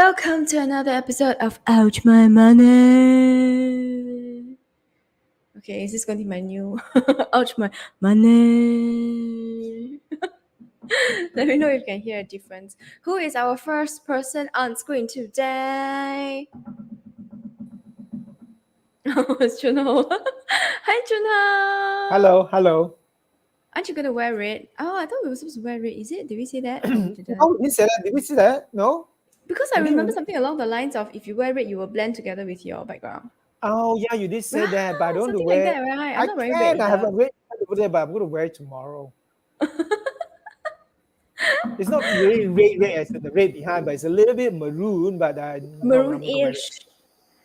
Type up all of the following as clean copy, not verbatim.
Welcome to another episode of Ouch My Money. Okay, is this going to be my new Ouch My Money? Let me know if you can hear a difference. Who is our first person on screen today? Oh, it's Junho. Hi, Junho. Hello. Aren't you going to wear red? Oh, I thought we were supposed to wear red. Is it? Did we say that? Oh, we didn't. Oh, we said that. Did we see that? No? Because I remember something along the lines of if you wear red, you will blend together with your background. Oh, yeah, you did say that, but I don't want to Something wear. like that, right? I'm I not wearing red can. I have a either. red shirt over there, but I'm going to wear it tomorrow. It's not really red as in the red behind, but it's a little bit maroon, but no, I'm not going to wear it. Maroon-ish.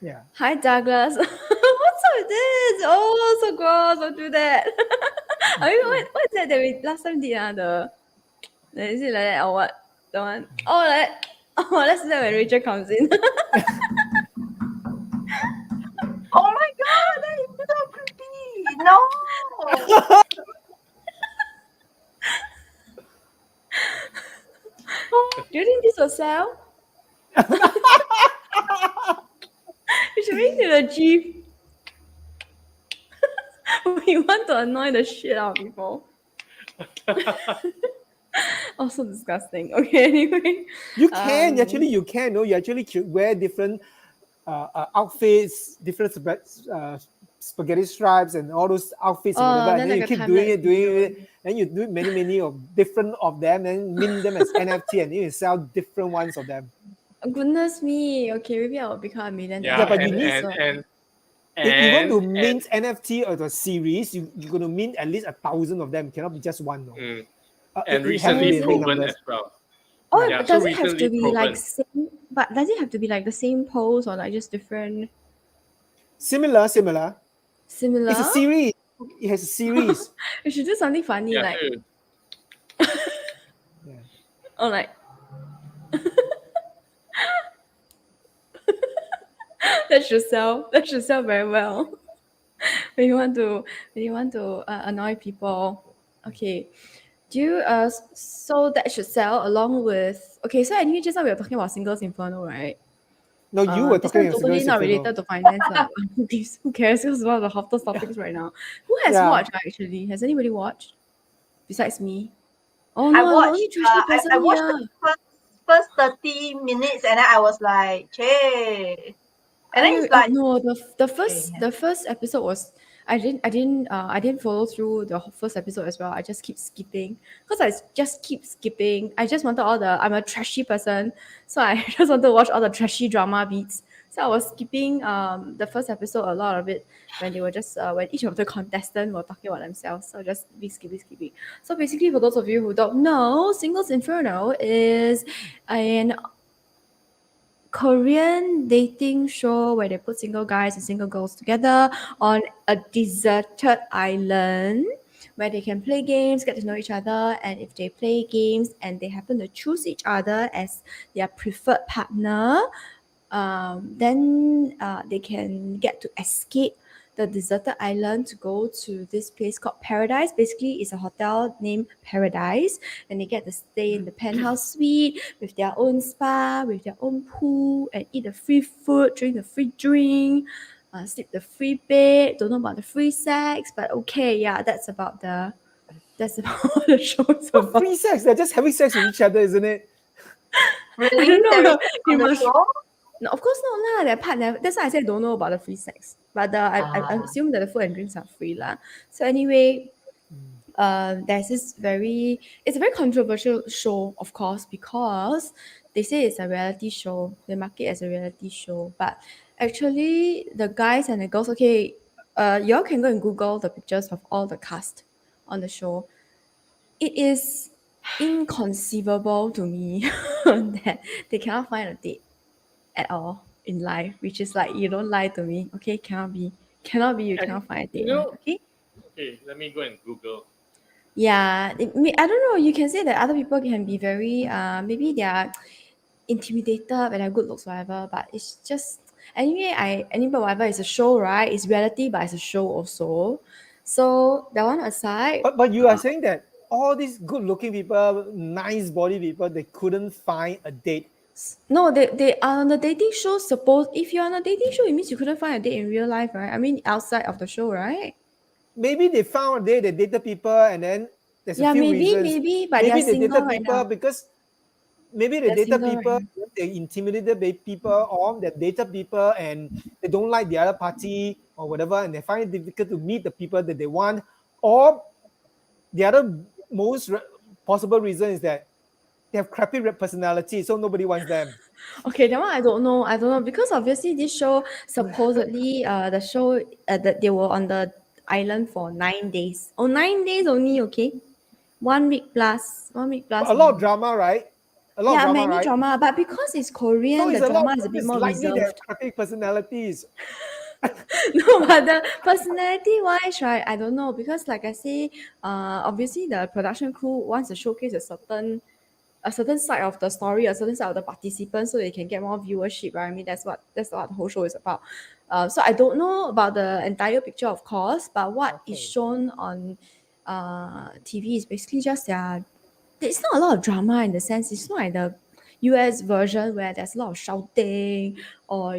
Yeah. Hi, Douglas. What's up with this? Oh, so gross. Don't do that. I mean, what is that we last time did? Is it like that or what? The one? Oh, that. Oh, let's do that when Rachel comes in. Oh my god, that is so creepy. No. Do you think this will sell? You should make it a GIF. We want to annoy the shit out of people. Oh, so disgusting. Okay, anyway. You can. You can. No, you actually could wear different outfits, different spaghetti stripes and all those outfits and whatever. And then you keep doing it. And you do many of different of them and mint them as NFT and you sell different ones of them. Goodness me. Okay, maybe I'll become a millionaire. Yeah, but and, you need if you want to mint NFT or the series, you're going to mint at least 1,000 of them. It cannot be just one. No. And recently proven as well. Oh, yeah, does it have to be proven. Like same? But does it have to be like the same pose or like just different? Similar. It's a series. It has a series. You should do something funny, yeah, like. Yeah. Or like. That should sell very well. When you want to annoy people. Okay. Do you so that should sell along with so anyway just now we were talking about Singles Inferno, right? No, you were talking about totally not related to finance. Who cares? This is one of the hottest topics right now. Who has watched actually? Has anybody watched? Besides me? Oh no, I watched the first 30 minutes and then I was like, "Che." And then it's like no, the first episode was I didn't follow through the first episode as well. I just keep skipping because I just keep skipping. I just wanted I'm a trashy person, so I just wanted to watch all the trashy drama beats. So I was skipping the first episode, a lot of it when they were just when each of the contestants were talking about themselves. So just be skipping. So basically, for those of you who don't know, Singles Inferno is an Korean dating show where they put single guys and single girls together on a deserted island where they can play games, get to know each other, and if they play games and they happen to choose each other as their preferred partner, then they can get to escape the deserted island to go to this place called Paradise. Basically, it's a hotel named Paradise, and they get to stay in the penthouse suite with their own spa, with their own pool, and eat the free food, drink the free drink, sleep the free bed. Don't know about the free sex, but okay, yeah, that's about what the show is about. Free sex? They're just having sex with each other, isn't it? Really? I don't know. You must. No, of course not lah. Their partner. That's why I said don't know about the free sex. But I assume that the food and drinks are free lah. So anyway, there's this it's a very controversial show, of course, because they say it's a reality show. They market it as a reality show, but actually the guys and the girls. Okay, y'all can go and Google the pictures of all the cast on the show. It is inconceivable to me that they cannot find a date at all in life, which is like, you don't lie to me, okay? Cannot be, you cannot find a date. Okay, let me go and Google. Yeah, I don't know, you can say that other people can be very maybe they are intimidated by their good looks, whatever, but it's just anyway, whatever, it's a show, right? It's reality, but it's a show also. So that one aside, but you are saying that all these good looking people, nice body people, they couldn't find a date No, they are on the dating show. Suppose if you're on a dating show, it means you couldn't find a date in real life, right? I mean, outside of the show, right? Maybe they found a day they dated people, and then there's a Yeah, few maybe, reasons. maybe, but they're Maybe they single dated right people now. because maybe they They're dated single right people, now. they intimidated people, or they dated people and they don't like the other party or whatever, and they find it difficult to meet the people that they want. Or the other most possible reason is that they have crappy personality, so nobody wants them. Okay, that one I don't know. I don't know because obviously this show supposedly the show that they were on the island for 9 days. Oh, 9 days only. Okay, 1 week plus. 1 week plus. A lot of only. drama, right? A lot of Yeah, drama, many right? drama, but because it's Korean, So the it's a lot. drama is a bit It's more likely they have reserved. crappy personalities. No, but the personality wise, right? I don't know because, like I say, obviously the production crew wants to showcase a certain side of the story, a certain side of the participants, so they can get more viewership. Right? I mean, that's what the whole show is about. So I don't know about the entire picture, of course, but what is Okay. shown on TV is basically just there's not a lot of drama in the sense. It's not like the US version where there's a lot of shouting or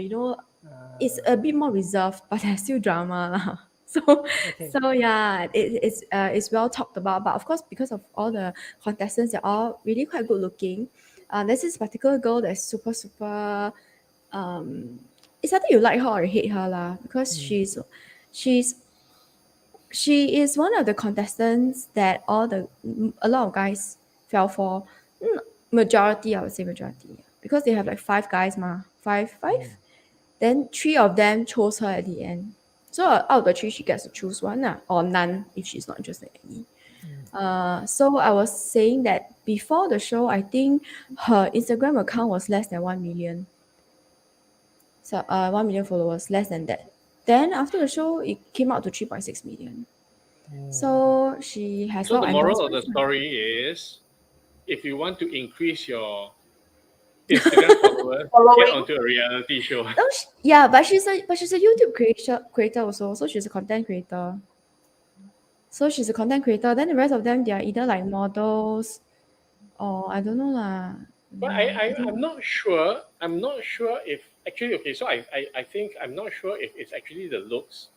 it's a bit more reserved, but there's still drama lah. So, Okay. so yeah, it's well talked about. But of course, because of all the contestants, they're all really quite good looking. There's this particular girl that's super super. It's either you like her or you hate her lah, because she's she is one of the contestants that a lot of guys fell for. Majority, I would say majority, because they have like 5 guys, five. Then 3 of them chose her at the end. So out of the 3, she gets to choose one, or none if she's not interested in any. So I was saying that before the show, I think her Instagram account was less than 1 million. So 1 million followers, less than that. Then after the show, it came out to 3.6 million. So she has So a lot the of moral of the endorsements. story is, if you want to increase your Instagram followers, Following. get onto a reality show. Oh, yeah, but she's a YouTube creator also. So she's a content creator. Then the rest of them, they are either like models or I don't know lah. But I'm not sure. I'm not sure if actually okay. So I think I'm not sure if it's actually the looks,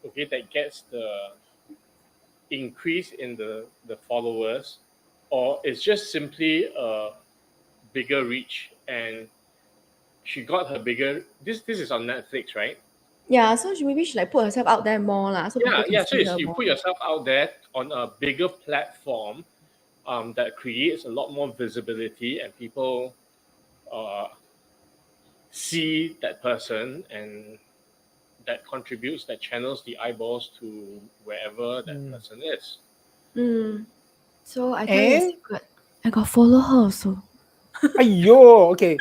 okay, that gets the increase in the followers, or it's just simply a bigger reach, and she got her bigger. This is on Netflix, right? Yeah, so maybe she like put herself out there more lah, so people can So see her you more. put yourself out there on a bigger platform, that creates a lot more visibility, and people see that person, and that contributes, that channels the eyeballs to wherever that person is. So I tell you a And secret. I got follow her also. Ayo, okay.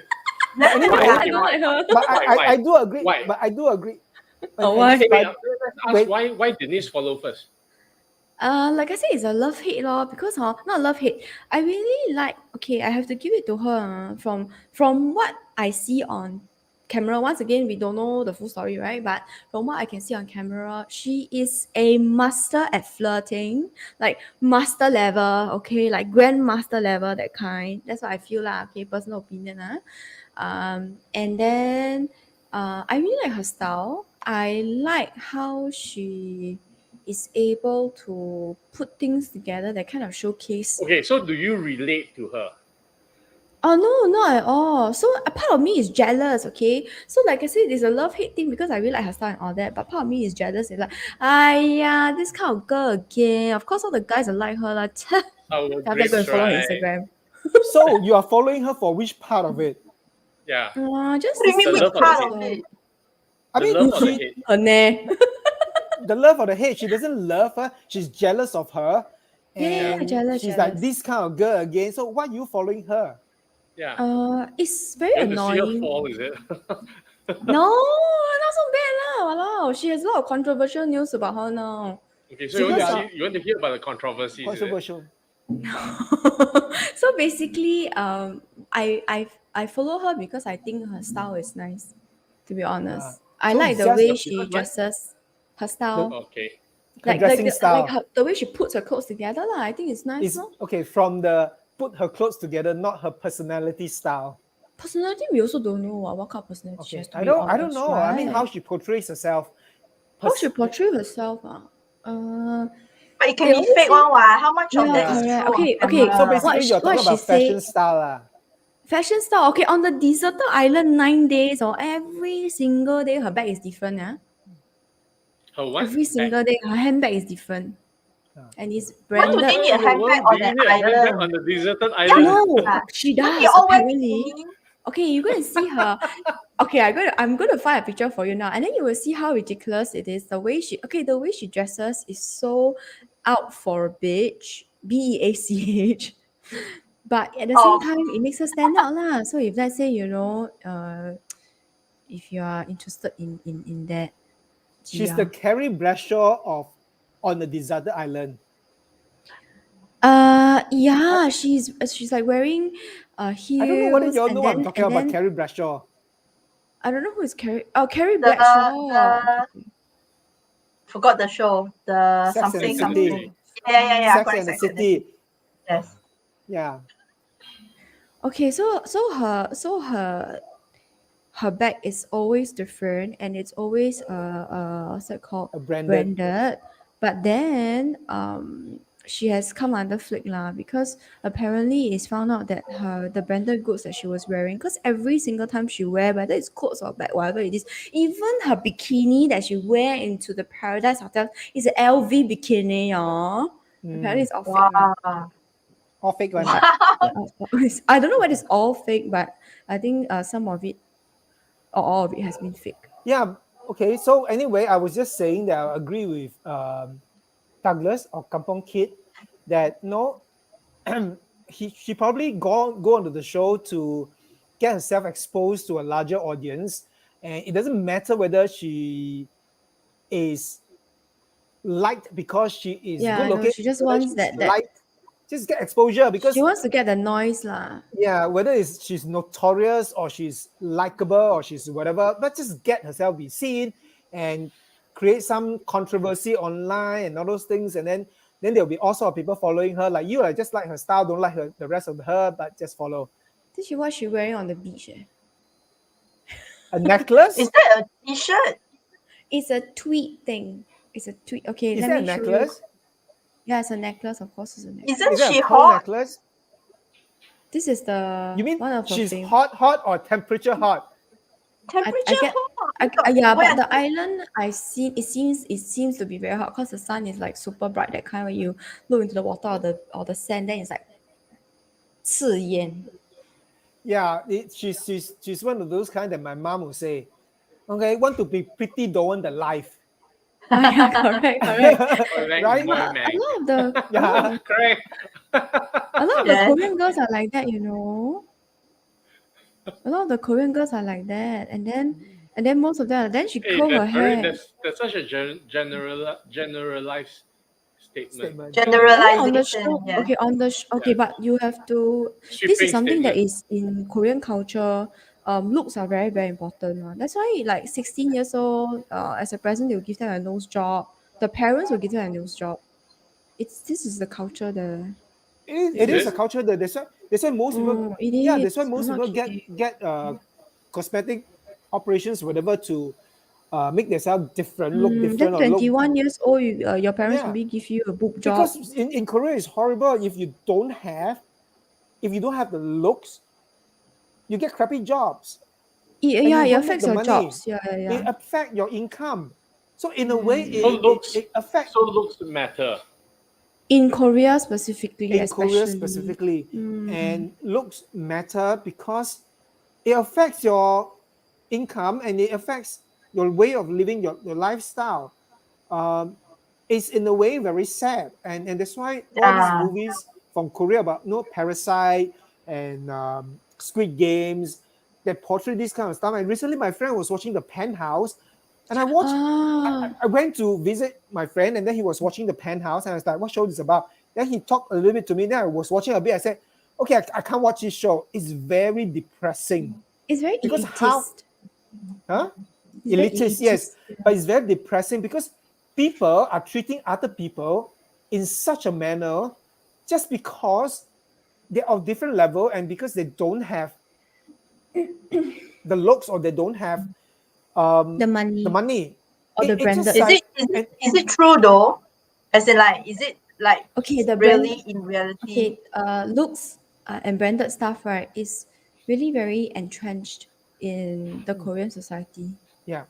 But anyway, I don't like her. but I do agree. Why? But I do agree. Oh, why? Hey, But- let's ask wait. why Denise follow first? Like I said, it's a love hate law because not love hate. I really like. Okay, I have to give it to her. From what I see on camera, once again, we don't know the full story, right? But from what I can see on camera, she is a master at flirting, like master level. Okay, like grandmaster level, that kind. That's what I feel lah. Okay, personal opinion. And then I really like her style. I like how she is able to put things together that kind of showcase. Okay, so do you relate to her? Oh no, not at all. So a part of me is jealous, okay? So like I said, it's a love-hate thing because I really like her style and all that, but part of me is jealous. It's like, yeah, this kind of girl again. Of course all the guys are like her. Like, Our I'm going to grapes, follow her right? Instagram. So you are following her for which part of it? Yeah. Just What do you mean The which love of part the of hate. it? I The mean, love of the she, hate. her ne. the love or the hate, she doesn't love her. She's jealous of her. Yeah, And jealous, she's like jealous. this kind of girl again. So why are you following her? Yeah. It's very You want to see her annoying. fall, is it? No, not so bad lah. Walao. She has a lot of controversial news about her now. Okay, so you want, Because you want to hear about the controversies, is it? Controversial. So basically, I follow her because I think her style is nice. To be honest, I so like the just way the- she what? dresses, her style, Okay. Her dressing style. the way she puts her clothes together lah. I think it's nice. Is No? okay from the put her clothes together, not her personality style. Personality, we also don't know what kind of personality she Okay, has to I be don't honest, know. I mean, right? how she portrays herself. How she portray herself? But it can They be always fake say, one. Why? How much of yeah, that is correct. true on Okay. So camera? basically, you're talking What she about fashion say? style, lah. Fashion style. Okay, on the deserted island, 9 days or every single day, her bag is different. Yeah, Her what? every single day, her handbag is different, Ah. and it's What do branded. they need a handbag What do on you an need a handbag on island? the deserted Yeah. island? No, she Don't they does all wear apparently. bikini? Okay, you go and see her. Okay, I'm going to find a picture for you now, and then you will see how ridiculous it is. The way she dresses is so out for a beach, beach, but at the same Oh, time, it makes her stand out lah. So if let's say if you are interested in that, She's yeah. the Carrie Bradshaw of on the deserted island. Yeah, she's like wearing heels. I don't know whether you all and know what I'm then talking and about, then Carrie Bradshaw. I don't know who is Carrie. Oh, Carrie the Bradshaw. forgot the show. The Sex and the something City. something. Yeah. Sex Correct, and the Sex and City. Yes. Yeah. Okay, so her bag is always different, and it's always what's that called, Branded. but then she has come under flick lah, because apparently it's found out that the branded goods that she was wearing, because every single time she wear, whether it's clothes or bag, whatever it is, even her bikini that she wear into the Paradise Hotel is an LV bikini, apparently it's all fake lah. Wow. All fake one. I don't know whether it's all fake, but I think some of it or all of it has been fake. Yeah. Okay. So anyway, I was just saying that I agree with Douglas or Kampong Kid that she probably go onto the show to get herself exposed to a larger audience, and it doesn't matter whether she is liked because she is Yeah, good I know. looking. She just whether wants she's that liked, just get exposure because she wants to get the noise lah. yeah, whether it's she's notorious or she's likable or she's whatever, but just get herself be seen and create some controversy online and all those things, and then there'll be also people following her like you, like just like her style, don't like her the rest of her, but just follow. This is what she wearing on the beach. A necklace? Is that a t-shirt? It's a tweed thing. It's a tweed. Okay, Is let that a me show you. necklace? Yeah, it's a necklace. Of course, it's a necklace. Isn't Is that she a pearl hot? necklace? This is the You mean one of her she's things. hot or temperature hot? Temperature get- hot. Yeah, Where- but the island I see it seems to be very hot because the sun is like super bright. That kind where you look into the water or the sand, then it's like 刺眼. Yeah, she's one of those kind that my mom will say, okay, want to be pretty, don't want the life. Yeah, correct. Right? A lot of the Yeah. Correct. a lot of the Yes. Korean girls are like that, A lot of the Korean girls are like that, and then most of them, then she Hey, curl her hair. that's such a generalized statement. On the Generalization. show, Yeah. okay, but you have to. This Sweeping is something that statement. is in Korean culture. Looks are very, very important. That's why, like 16 years old, as a present, they will give them a nose job. The parents will give them a nose job. This is the culture there. It is a culture that that's why most people It yeah, is. that's why most I'm not people kidding. get cosmetic operations, whatever, to make themselves different, look Then different, or look 21 years old, your parents Yeah. maybe give you a boob job. because in Korea it's horrible. If you don't have the looks, you get crappy jobs. Yeah, you it don't make affects the your money. jobs. Yeah. It affects your income. So in a way, So it affects So looks matter. In Korea specifically, in especially. Korea specifically, Mm. and looks matter because it affects your income and it affects your way of living, your lifestyle. It's in a way very sad, and that's why all these movies from Korea about Parasite and Squid Games that portray this kind of stuff. And recently, my friend was watching The Penthouse, and I watched. I went to visit my friend, and then he was watching The Penthouse, and I was like, "What show is this about?" Then he talked a little bit to me. Then I was watching a bit. I said, "Okay, I can't watch this show. It's very depressing." It's very Because elitist. Huh? It's very Elitist, yes, but it's very depressing because people are treating other people in such a manner just because they're of different level and because they don't have the looks or they don't have The money. the money. Or the It's branded. just Is like, is it true though? As in like, is it like Okay, the really brand. in reality? Okay, looks and branded stuff, right, is really very entrenched in the Korean society. yeah.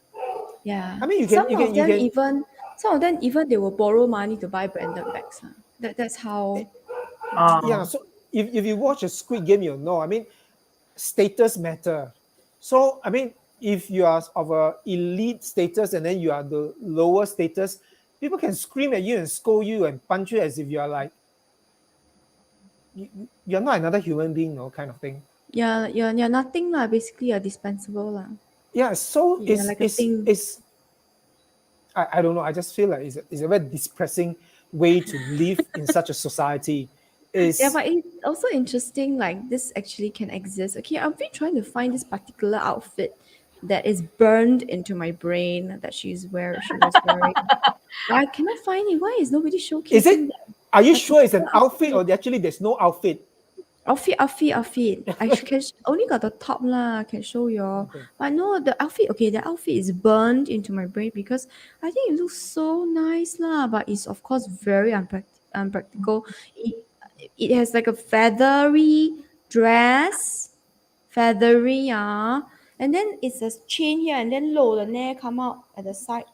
Yeah. I mean, you some can of them even they will borrow money to buy branded bags. That's how. yeah. So if you watch a Squid Game, you'll know. I mean, status matter. So I mean, if you are of a elite status and then you are the lower status, people can scream at you and scold you and punch you as if you are like you're not another human being, no, kind of thing. Yeah, you're nothing lah. Basically, you're dispensable lah. Yeah. So You're like a thing. it's I don't know. I just feel like it's a very depressing way to live in such a society. Yeah, but it's also interesting. Like this actually can exist. Okay, I've been trying to find this particular outfit that is burned into my brain that she was wearing. But I cannot find it. Why is nobody showcasing Is it? that? Are you That sure it's an particular outfit or actually there's no outfit? Outfit. I can only got the top lah. Can show you. Okay. But no, the outfit. Okay, the outfit is burned into my brain because I think it looks so nice lah. But it's of course very unpractical. It has like a feathery dress, feathery and then it's a chain here, and then low the neck come out at the side.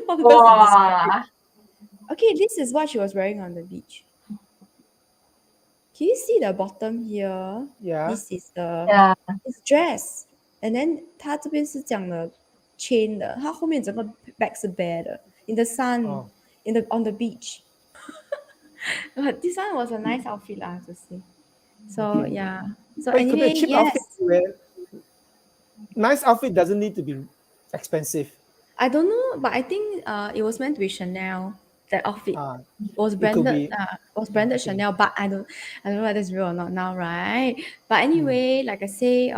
Wow. Okay, this is what she was wearing on the beach. Can you see the bottom here? Yeah. This is the Yeah. it's dress, and then 它这边是这样的 chain 的，它后面整个 back 是 bare 的 in the sun, Oh. on the beach. But this one was a nice outfit lah, I have to say. So yeah. So But it could be a anyway, cheap yes. outfit where nice outfit doesn't need to be expensive. I don't know, but I think it was meant to be Chanel. That outfit was branded. Chanel, but I don't know whether it's real or not now, right? But anyway, like I say,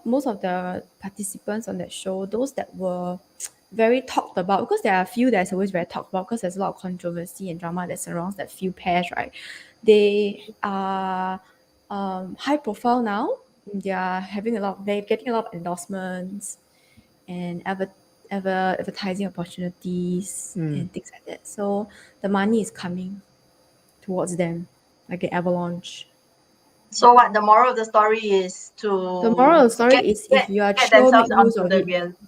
most of the participants on that show, those that were very talked about, because there are a few that's always very talked about, because there's a lot of controversy and drama that surrounds that few pairs, right? They are high profile now. They're getting a lot of endorsements and advertising opportunities and things like that. So the money is coming towards them like an avalanche. So what the moral of the story is to The moral of the story is if you are get chill, themselves make use onto of the it. reality.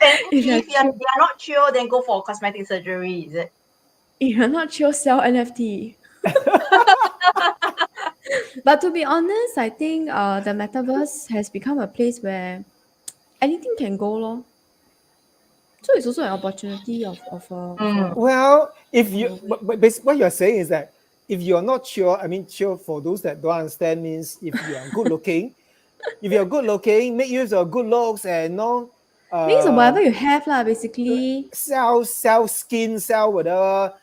And If you're if they are not chill, then go for cosmetic surgery, is it? If you're not chill, sell NFT. But to be honest, I think the metaverse has become a place where anything can go lor. So it's also an opportunity of Well, if you but basically what you're saying is that if you're not sure, I mean sure for those that don't understand means if you are good looking, make use of good looks and means whatever you have lah, basically. sell skin, sell whatever,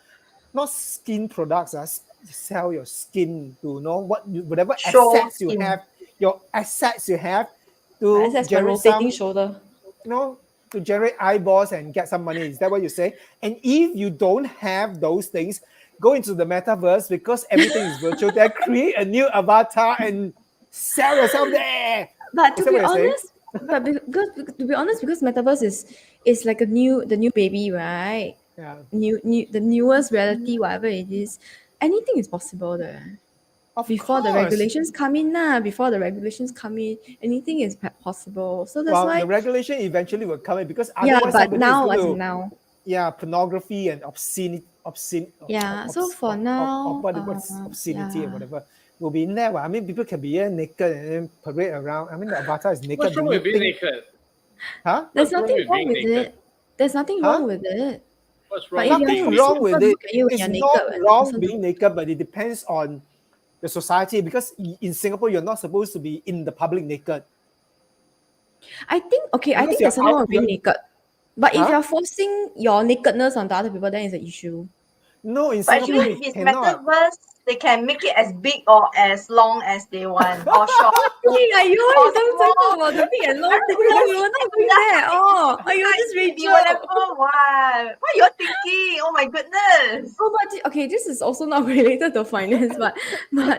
not skin products, sell your skin to know whatever Show assets you skin. have, your assets you have to That's my generate rotating some, shoulder. to generate eyeballs and get some money. Is that what you say? And if you don't have those things, go into the metaverse because everything is virtual. Then create a new avatar and sell yourself there. But Is to that be what you're saying? honest, because metaverse is like the new baby, right? Yeah. The newest reality, whatever it is, anything is possible there. Before the regulations come in, anything is possible. So that's why. The regulation eventually will come in because Yeah, otherwise but somebody now is as going in now. Yeah, pornography and obscenity. Yeah, so for now, what's obscenity or yeah. whatever will be in there. I mean, people can be naked and then parade around. I mean, the avatar is naked. What's wrong do you with being think- naked? Huh? There's What's wrong nothing with wrong being with naked? it. There's nothing wrong with it. What's But wrong if with you're being Nothing naked? wrong with people it. look at you when It's you're naked not and wrong listen being naked, but it depends on the society because in Singapore you're not supposed to be in the public naked. I think Unless there's you're nothing wrong out- with being you're- naked. But if Huh? you're forcing your nakedness onto other people, then it's an issue. No, in But Singapore actually, we this cannot. metaverse, they can make it as big or as long as they want, or short. Are you Or don't small. talk about the big and long thing? Everybody We were not can going there. Oh, are you just be Rachel? whatever one. What you're thinking? Oh my goodness. Oh, but okay, this is also not related to finance, but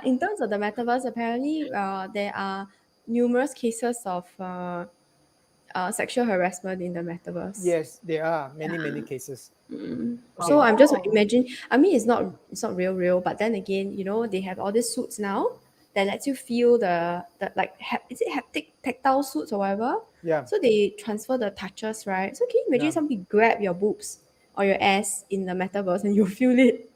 in terms of the metaverse, apparently, there are numerous cases of sexual harassment in the metaverse. Yes, there are many cases. So Okay. I'm just Oh. imagine. I mean, it's not real, but then again, they have all these suits now that lets you feel the like is it haptic tactile suits or whatever. Yeah. So they transfer the touches, right? So can you imagine Yeah. somebody grab your boobs or your ass in the metaverse and you feel it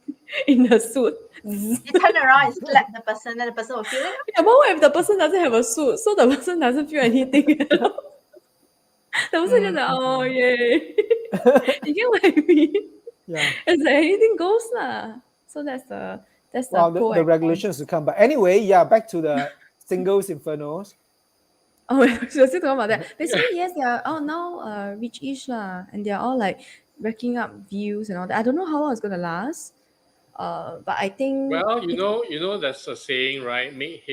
in the suit? You turn around and slap the person, and the person will feel it. Yeah, but what if the person doesn't have a suit, so the person doesn't feel anything at all? The person just like, oh yay. You get what I mean? Yeah. It's like anything goes lah. So that's Well, the pro the and cons. regulations to come. But anyway, yeah, back to the singles infernos. Oh, we're still talking about that. Basically, yes, they are all now rich-ish lah, and they are all like racking up views and all that. I don't know how long it's gonna last. But I think Well, you know that's a saying, right? Make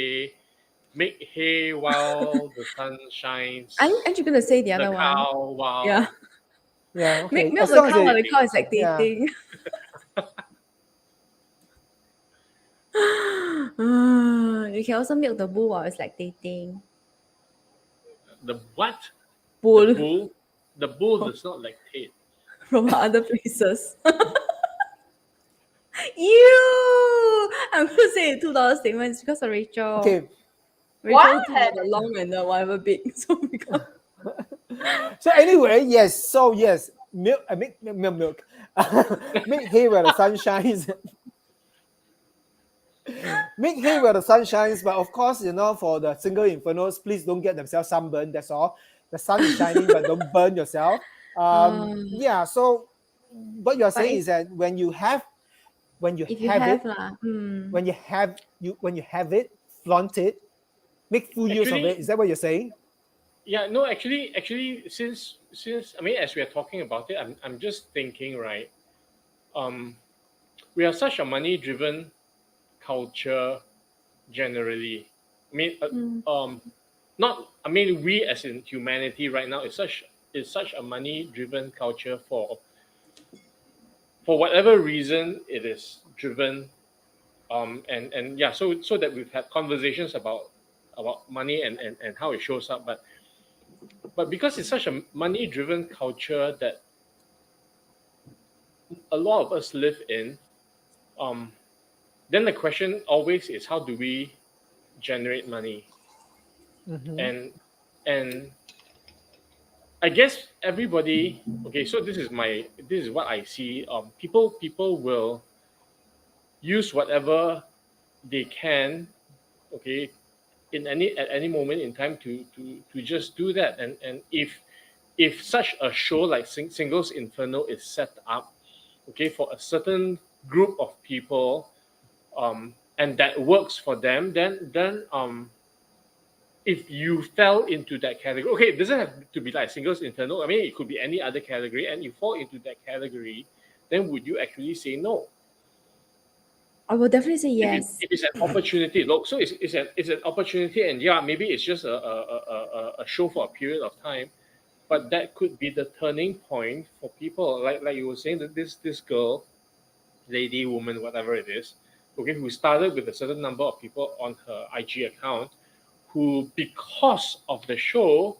hay while the sun shines. aren't you gonna say the The other one? cow while Yeah. Yeah, okay. Milk As the long as cow while they, the cow is yeah. lactating. You can also milk the bull while it's lactating. the what? Bull The bull does not lactate. from other places. You! I'm gonna say $2 statements because of Rachel. Okay. Rachel What? told the long and the whatever big. So because So anyway, yes. So yes, milk. Milk. Make hay where the sun shines. Make hay where the sun shines. But of course, for the single infernos, please don't get themselves sunburned. That's all. The sun is shining, but don't burn yourself. Yeah. So what you're saying is that when you have if you have lah, when you have it, flaunt it, make full use of Actually- it. Is that what you're saying? Yeah, no, actually, since I mean, as we are talking about it, I'm just thinking, right? We are such a money-driven culture, generally. I mean, not. I mean, we as in humanity right now is such a money-driven culture for whatever reason it is driven. And yeah, so that we've had conversations about money and how it shows up, but because it's such a money-driven culture that a lot of us live in, then the question always is, how do we generate money? Mhm. And I guess everybody. Okay, so this is what I see. People will use whatever they can. Okay, at any moment in time to just do that. And if such a show like Singles Inferno is set up, okay, for a certain group of people, and that works for them, then if you fell into that category, okay, it doesn't have to be like Singles Inferno. I mean, it could be any other category, and you fall into that category, then would you actually say no? I will definitely say yes. If it's an opportunity. Look, so it's an opportunity, and yeah, maybe it's just a show for a period of time, but that could be the turning point for people. Like you were saying, that this girl, lady, woman, whatever it is, okay, who started with a certain number of people on her IG account, who, because of the show,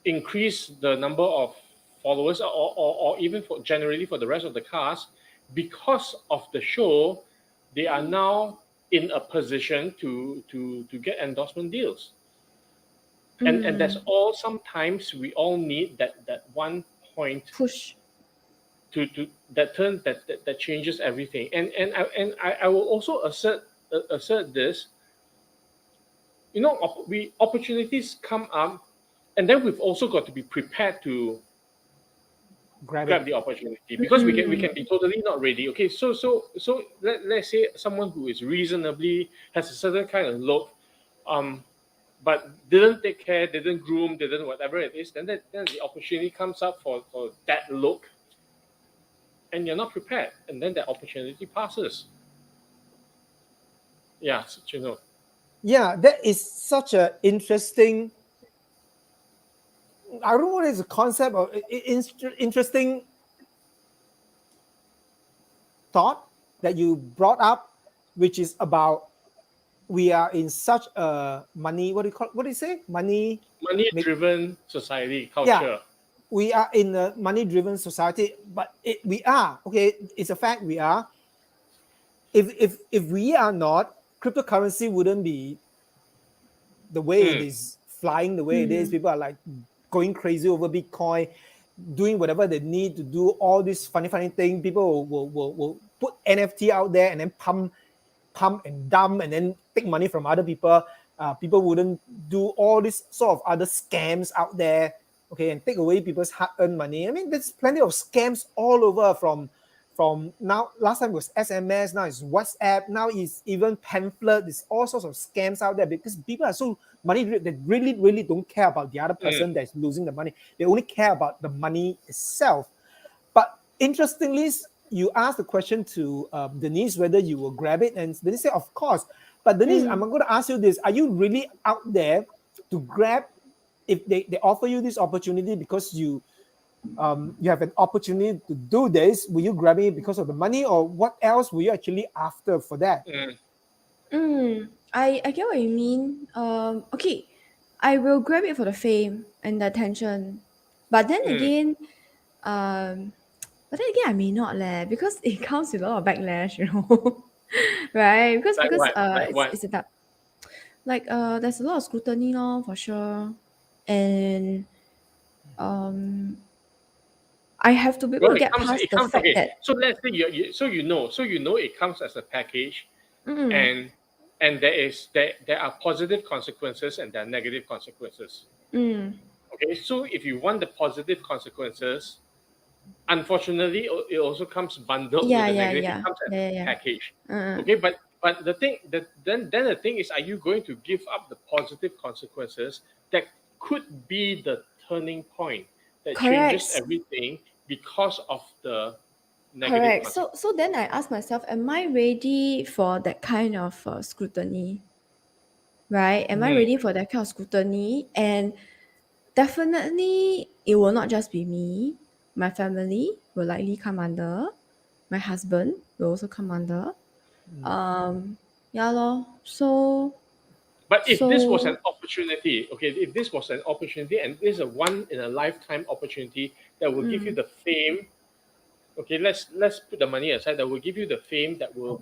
increased the number of followers, or even generally for the rest of the cast. Because of the show, they are now in a position to get endorsement deals. And that's all. Sometimes we all need that one point Push. to that changes everything. And I will also assert this. Opportunities come up, and then we've also got to be prepared to grab the opportunity, because we can be totally not ready. Okay, so let's say someone who is reasonably, has a certain kind of look, but didn't take care, didn't groom, didn't whatever it is, then the opportunity comes up for that look, and you're not prepared, and then that opportunity passes. Yeah, so, you know. Yeah, that is such a interesting. I don't know what is the concept of interesting thought that you brought up, which is about we are in such a money. What do you call? What do you say? Money-driven society culture. Yeah, we are in a money-driven society, but we are okay. It's a fact we are. If we are not, cryptocurrency wouldn't be the way it is, flying the way it is. People are like going crazy over Bitcoin, doing whatever they need to do, all these funny things. People will put NFT out there and then pump and dump and then take money from other people. People wouldn't do all this sort of other scams out there, okay, and take away people's hard-earned money. I mean, there's plenty of scams all over from now. Last time it was SMS, now it's WhatsApp, now it's even pamphlet. There's all sorts of scams out there because people are so money driven. They really don't care about the other person that's losing the money. They only care about the money itself. But interestingly, you asked the question to Denise whether you will grab it, and Denise said, of course. But Denise, I'm going to ask you this. Are you really out there to grab if they offer you this opportunity because you have an opportunity to do this? Will you grab it because of the money, or what else were you actually after for that? I get what you mean. Okay, I will grab it for the fame and the attention, but then again, I may not because it comes with a lot of backlash, right? Because Like because what? Like what? it's a that there's a lot of scrutiny, for sure, and I have to be able to get past the fact okay. that. So let's say you know it comes as a package, Mm, and there are positive consequences and there are negative consequences. mm, Okay, so if you want the positive consequences, unfortunately, it also comes bundled with the negative. It comes as a package. Okay, but the thing that then the thing is, are you going to give up the positive consequences that could be the turning point that changes correct. everything because of the negative Correct. consequences? So then I ask myself, am I ready for that kind of scrutiny? Right? Am I ready for that kind of scrutiny? And definitely, it will not just be me. My family will likely come under. My husband will also come under. Yeah, lor. So, But if this was an so opportunity, okay, if this was an opportunity and this is a one in a lifetime opportunity that will give you the fame, okay, let's put the money aside, that will give you the fame that will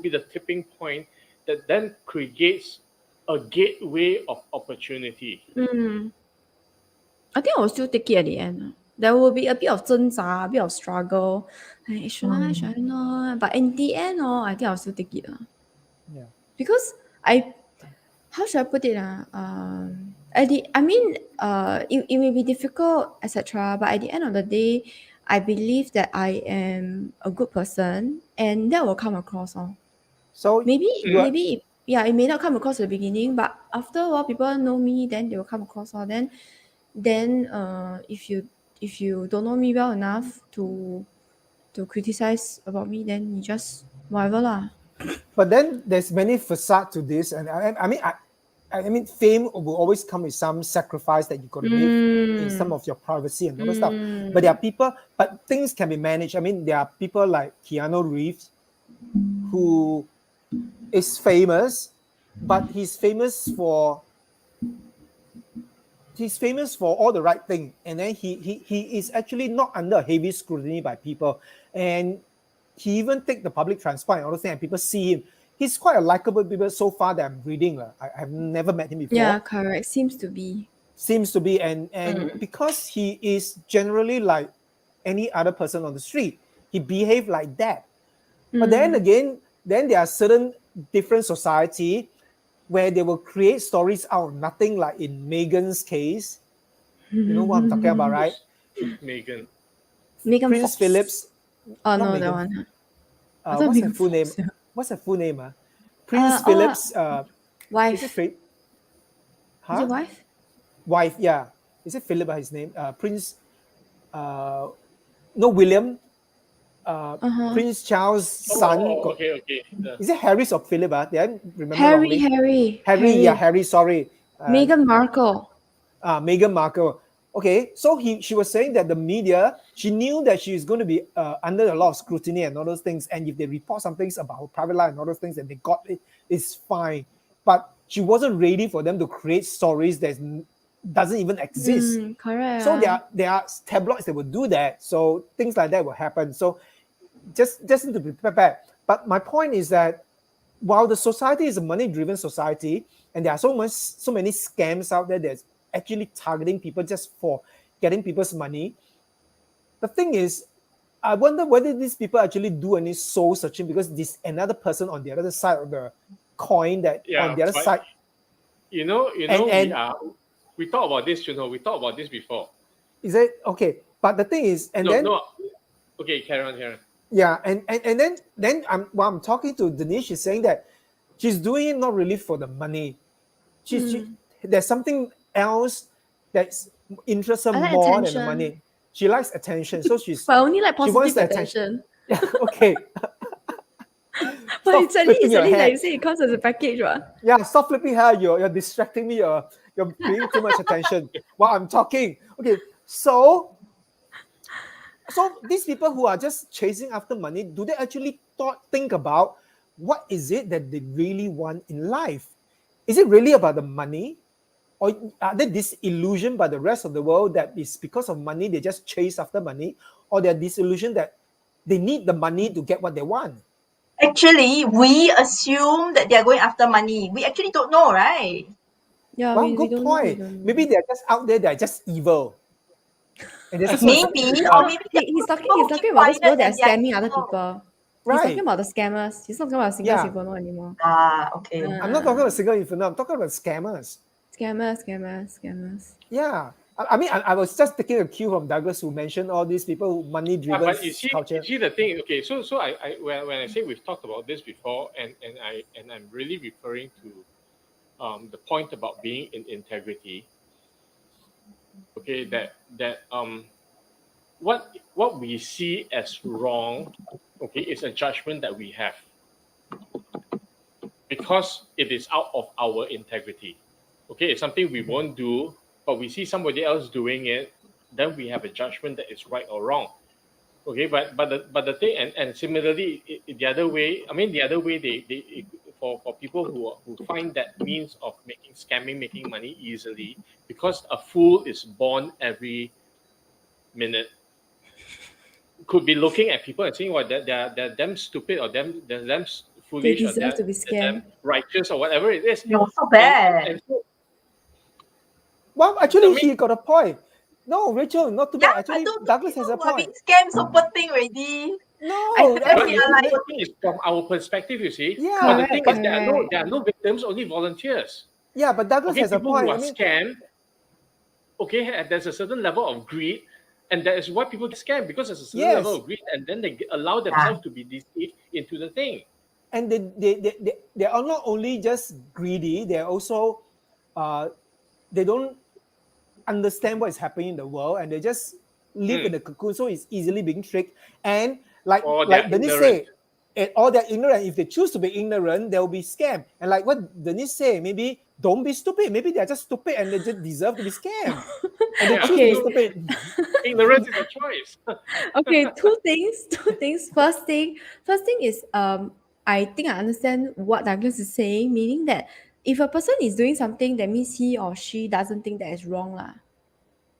be the tipping point that then creates a gateway of opportunity. I think I will still take it at the end. There will be a bit of 挣扎, a bit of struggle. Like, should I not? But in the end, I think I'll still take it. Yeah. Because how should I put it? It may be difficult, etc. But at the end of the day, I believe that I am a good person, and that will come across. So Maybe it may not come across at the beginning, but after a while, people know me, then they will come across. Then if you don't know me well enough to criticize about me, then you just whatever lah. but then there's many facade to this, and I mean, fame will always come with some sacrifice that you got to give in some of your privacy and all that stuff. But there are people, but things can be managed. I mean, there are people like Keanu Reeves, who is famous, but he's famous for all the right thing, and then he is actually not under heavy scrutiny by people, and he even take the public transport and all those things, and people see him. He's quite a likable people so far that I'm reading. I've never met him before. Yeah, correct. Seems to be, and because he is generally like any other person on the street, he behave like that. But then again, then there are certain different society where they will create stories out of nothing, like in Megan's case. You know what I'm talking about, right? Megan Prince Fox. Philip's. Oh no, Megan. that one. What's her full name? What's her full name? Prince Philip's wife. Is it Is it wife? Wife, yeah. Is it Philip his name? Prince. No, William. Prince Charles' son. okay. Is it Harry or Philip? Did I remember Harry, wrongly? Harry. Yeah, Harry. Sorry, Meghan Markle. Meghan Markle. Okay, so she was saying that the media, she knew that she's going to be under a lot of scrutiny and all those things, and if they report some things about her private life and all those things, and they got it, it's fine. But she wasn't ready for them to create stories that doesn't even exist. Correct. So there are tabloids that will do that. So things like that will happen. So just need to be prepared. But my point is that while the society is a money-driven society, and there are so many scams out there that's actually targeting people just for getting people's money, the thing is, I wonder whether these people actually do any soul searching, because this another person on the other side of the coin that on the other side. You know, we talked about this, we talked about this before. Is it okay? But the thing is, okay, carry on. Yeah, and then while I'm talking to Denise, she's saying that she's doing it not really for the money. There's something else that's interests her more than the money. She likes attention, so she's. But only like positive attention. Yeah, okay. But it's like you say it comes as a package, right? Yeah, stop flipping her. You're distracting me. You're paying too much attention while I'm talking. Okay, so these people who are just chasing after money, do they actually think about what is it that they really want in life? Is it really about the money? Or are they disillusioned by the rest of the world that is because of money, they just chase after money? Or they're disillusioned that they need the money to get what they want? Actually, we assume that they're going after money. We actually don't know, right? Yeah, well, good point. Maybe they're just out there, they're just evil. And maybe, or maybe he's talking about those people that are scamming other people. Right. He's talking about the scammers. He's not talking about single inferno anymore. Okay. I'm not talking about single inferno. I'm talking about scammers. Scammers. Yeah. I mean, I was just taking a cue from Douglas, who mentioned all these people who money-driven culture. You see the thing. Okay, so I when I say we've talked about this before, and I'm really referring to the point about being in integrity. Okay, that what we see as wrong, okay, is a judgment that we have because it is out of our integrity. Okay, it's something we won't do, but we see somebody else doing it, then we have a judgment that is right or wrong. Okay, but the thing, and similarly, the other way, they for people who find that means of making money easily, because a fool is born every minute, could be looking at people and saying, well, they're them stupid, or they're them foolish, they deserve to be scammed, righteous, or whatever it is. You're so bad. Well, actually, he got a point. No, Rachel, not too bad. Actually, Douglas has a point. Being scammed, so poor thing already. No, the thing is from our perspective, you see. Yeah, but the thing is, there are no victims, only volunteers. Yeah, but Douglas has a point. People who are scammed, okay, there's a certain level of greed, and that is why people get scammed, because there's a certain level of greed, and then they allow themselves to be deceived into the thing. And they are not only just greedy; they're also they don't understand what is happening in the world, and they just live in the cocoon, so it's easily being tricked. And like Denise said, or they're ignorant. If they choose to be ignorant, they'll be scammed. And like what Denise said, maybe don't be stupid. Maybe they're just stupid and they just deserve to be scammed. And they choose to be stupid. Ignorance is a choice. Okay, two things. First thing is I think I understand what Douglas is saying, meaning that if a person is doing something, that means he or she doesn't think that is wrong lah.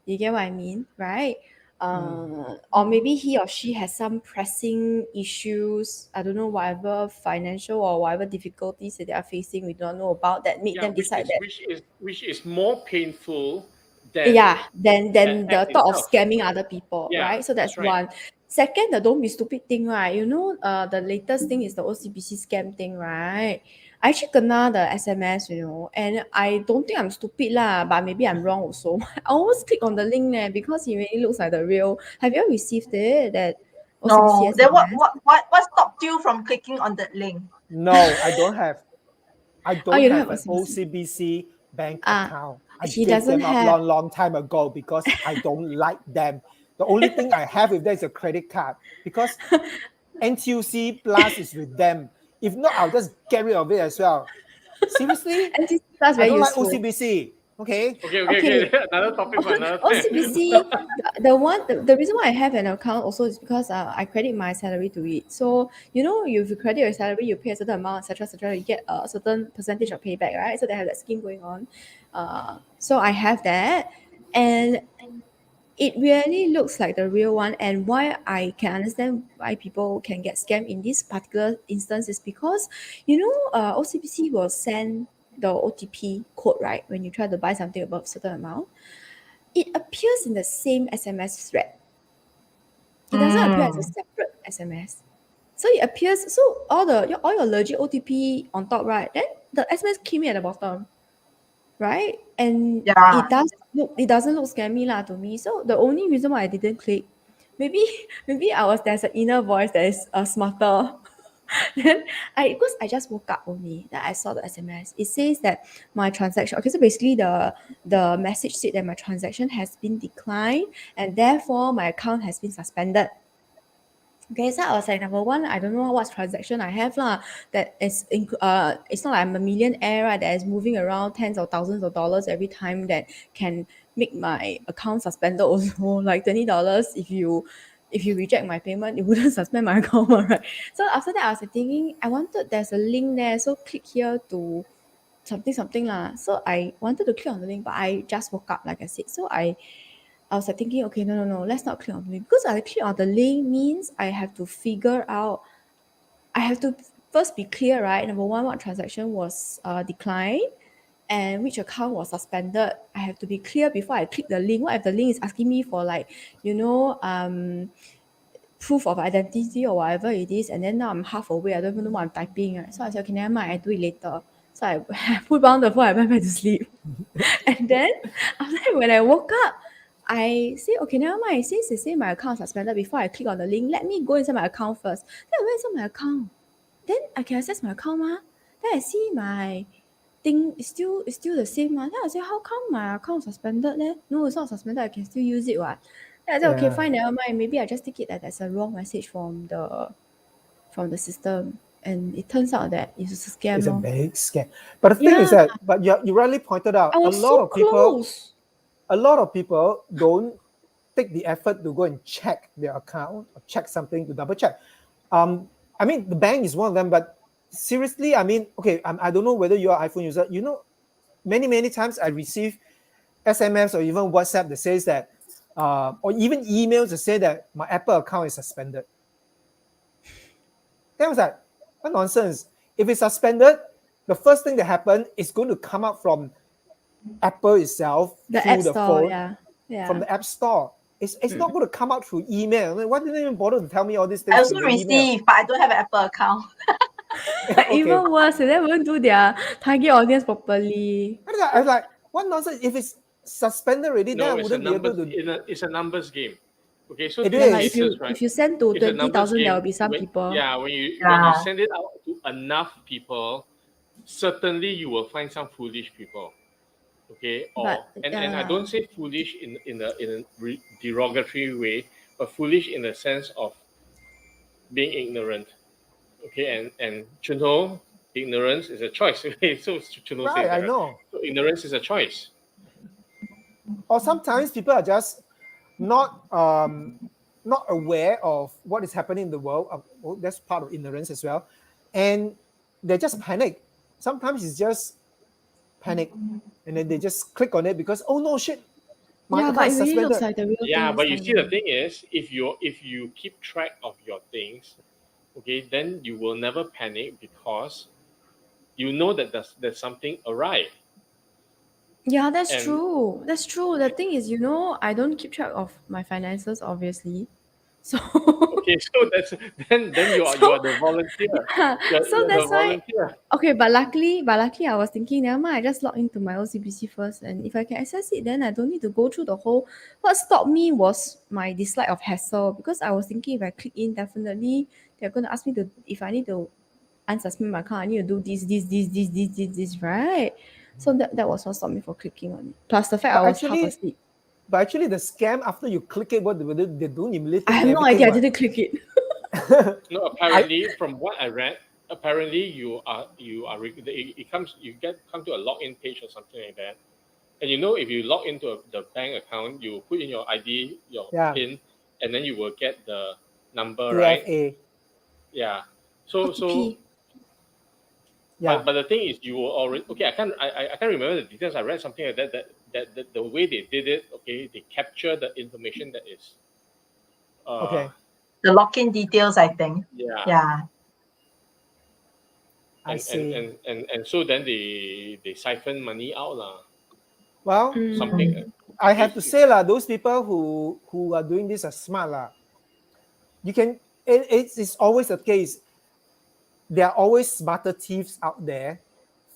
You get what I mean, right? Or maybe he or she has some pressing issues, I don't know, whatever financial or whatever difficulties that they are facing, we don't know about, that make them decide which is more painful than the thought of scamming other people, right? So that's right. one. Second, the don't be stupid thing, right? You know, the latest thing is the OCBC scam thing, right? I actually kena the SMS, and I don't think I'm stupid lah, but maybe I'm wrong also. I almost click on the link there because it really looks like the real. Have you ever received it? That no. Then what stopped you from clicking on that link? No, I don't have. I don't have an OCBC bank account. I he gave doesn't them have a long time ago because I don't like them. The only thing I have with that is a credit card because NTUC Plus is with them. If not, I'll just get rid of it as well. Seriously? NTC Plus I very don't like useful. OCBC. Okay. Okay. Another topic for another time. OCBC, the reason why I have an account also is because I credit my salary to it. So if you credit your salary, you pay a certain amount, etc., you get a certain percentage of payback, right? So they have that scheme going on. So I have that, and it really looks like the real one. And why I can understand why people can get scammed in this particular instance is because OCBC will send the OTP code, right, when you try to buy something above a certain amount. It appears in the same SMS thread. It doesn't appear as a separate SMS. So it appears, so all your legit OTP on top, right? Then the SMS came in at the bottom, right? And Yeah. it doesn't look scammy lah to me. So the only reason why I didn't click, maybe there's an inner voice that is smarter. Then because I just woke up only, then I saw the SMS. It says that my transaction. Okay, so basically the message said that my transaction has been declined and therefore my account has been suspended. Okay, so I was like, number one, I don't know what transaction I have lah. That is, it's not like I'm a millionaire, right? That is moving around tens of thousands of dollars every time that can make my account suspended. Also, like $20 if you reject my payment, it wouldn't suspend my account, right? So after that, I was like thinking, there's a link there, so click here to something lah. So I wanted to click on the link, but I just woke up, like I said. So I was like thinking, okay, no, let's not click on the link. Because I click on the link means I have to figure out, I have to first be clear, right? Number one, what transaction was declined and which account was suspended. I have to be clear before I click the link. What if the link is asking me for proof of identity or whatever it is, and then now I'm half awake, I don't even know what I'm typing, right? So I said, okay, never mind, I do it later. So I put down the phone, I went back to sleep. And then after that, when I woke up, I say, okay, never mind. Since they say my account suspended before I click on the link, let me go inside my account first. Then I went inside my account. Then I can access my account, ma. Then I see my thing is still the same one. Then I say, how come my account suspended then? No, it's not suspended. I can still use it, what? Then I said, okay, fine, never mind. Maybe I just take it that there's a wrong message from the system. And it turns out that it's a scam. It's a big scam. But the thing is that, but you rightly pointed out, I was so close. A lot of people don't take the effort to go and check their account or check something to double check. I mean, the bank is one of them, but seriously, I mean, okay, I don't know whether you're an iPhone user. Many times I receive SMS or even WhatsApp that says that, or even emails that say that my Apple account is suspended. Then I was like, what nonsense. If it's suspended, the first thing that happened is going to come up from Apple itself the through App the Store, phone, yeah. from the App Store. It's not going to come out through email. I mean, why didn't you even bother to tell me all these things? I also through the email? receive, but I don't have an Apple account. Okay. Even worse, they won't do their target audience properly. I was like, what nonsense? If it's suspended already, then I wouldn't be able to. It's a numbers game. Okay, so It in is. Like cases, if you send to it's a numbers 20,000, there game. will be some people. Yeah, when you send it out to enough people, certainly you will find some foolish people. Okay, and I don't say foolish in a derogatory way, but foolish in the sense of being ignorant. Okay, and Chunho, ignorance is a choice. Okay, so Chunho Right, says that, I know. So ignorance is a choice. Or sometimes people are just not aware of what is happening in the world. Well, that's part of ignorance as well, and they just panic. Sometimes it's just panic, and then they just click on it because, oh no, shit, my account but is it really looks suspended. like the real Yeah, thing. but you see, the thing is, if you keep track of your things, okay, then you will never panic because you know that there's something awry. Yeah, that's true. That's true. The thing is, I don't keep track of my finances, obviously. So Okay, so then you are the volunteer. yeah, so that's why. Volunteer. Okay, but luckily, I was thinking, never mind, I just log into my OCBC first, and if I can access it, then I don't need to go through the whole. What stopped me was my dislike of hassle, because I was thinking if I click in, definitely they're going to ask me if I need to unsuspend my account, I need to do this, right? So that was what stopped me from clicking on it. Plus the fact But I was half actually- asleep. But actually, the scam after you click it, what they don't immediately. I have no idea. I didn't click it. No, apparently, from what I read, apparently it comes come to a login page or something like that, and if you log into the bank account, you put in your ID, your PIN, and then you will get the number, right? Yeah. So OTP. Yeah. But the thing is, you will already I can't remember the details. I read something like that the way they did it, they capture the information that is the lock-in details, I think. Yeah. I see. And so then they siphon money out lah. Well, Something. I have to say those people who are doing this are smart lah. You can. It's always the case. There are always smarter thieves out there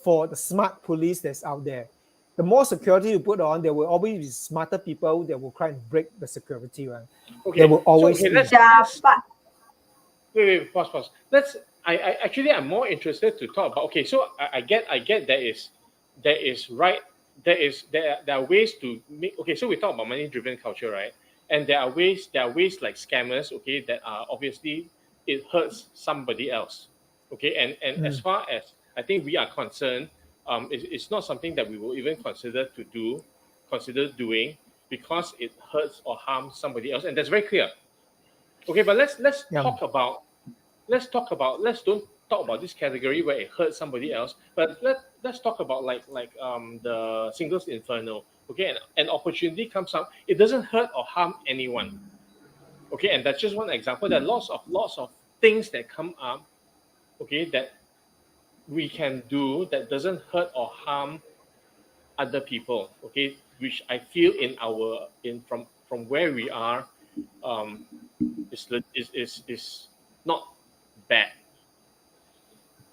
for the smart police that's out there. The more security you put on, there will always be smarter people that will try and break the security, right? Okay. There will always be. Wait, pause. I'm more interested to talk about. Okay, so I get there are ways to make. Okay, so we talk about money-driven culture, right? And there are ways like scammers, okay, that are obviously it hurts somebody else, okay. And as far as I think we are concerned, it's not something that we will even consider doing because it hurts or harms somebody else, and that's very clear. Okay, but let's don't talk about this category where it hurts somebody else, but let's talk about like the Singles Inferno. Okay, and an opportunity comes up, it doesn't hurt or harm anyone. Okay, and that's just one example. There are lots of things that come up, okay, that we can do that doesn't hurt or harm other people. Okay, which I feel from where we are, is not bad.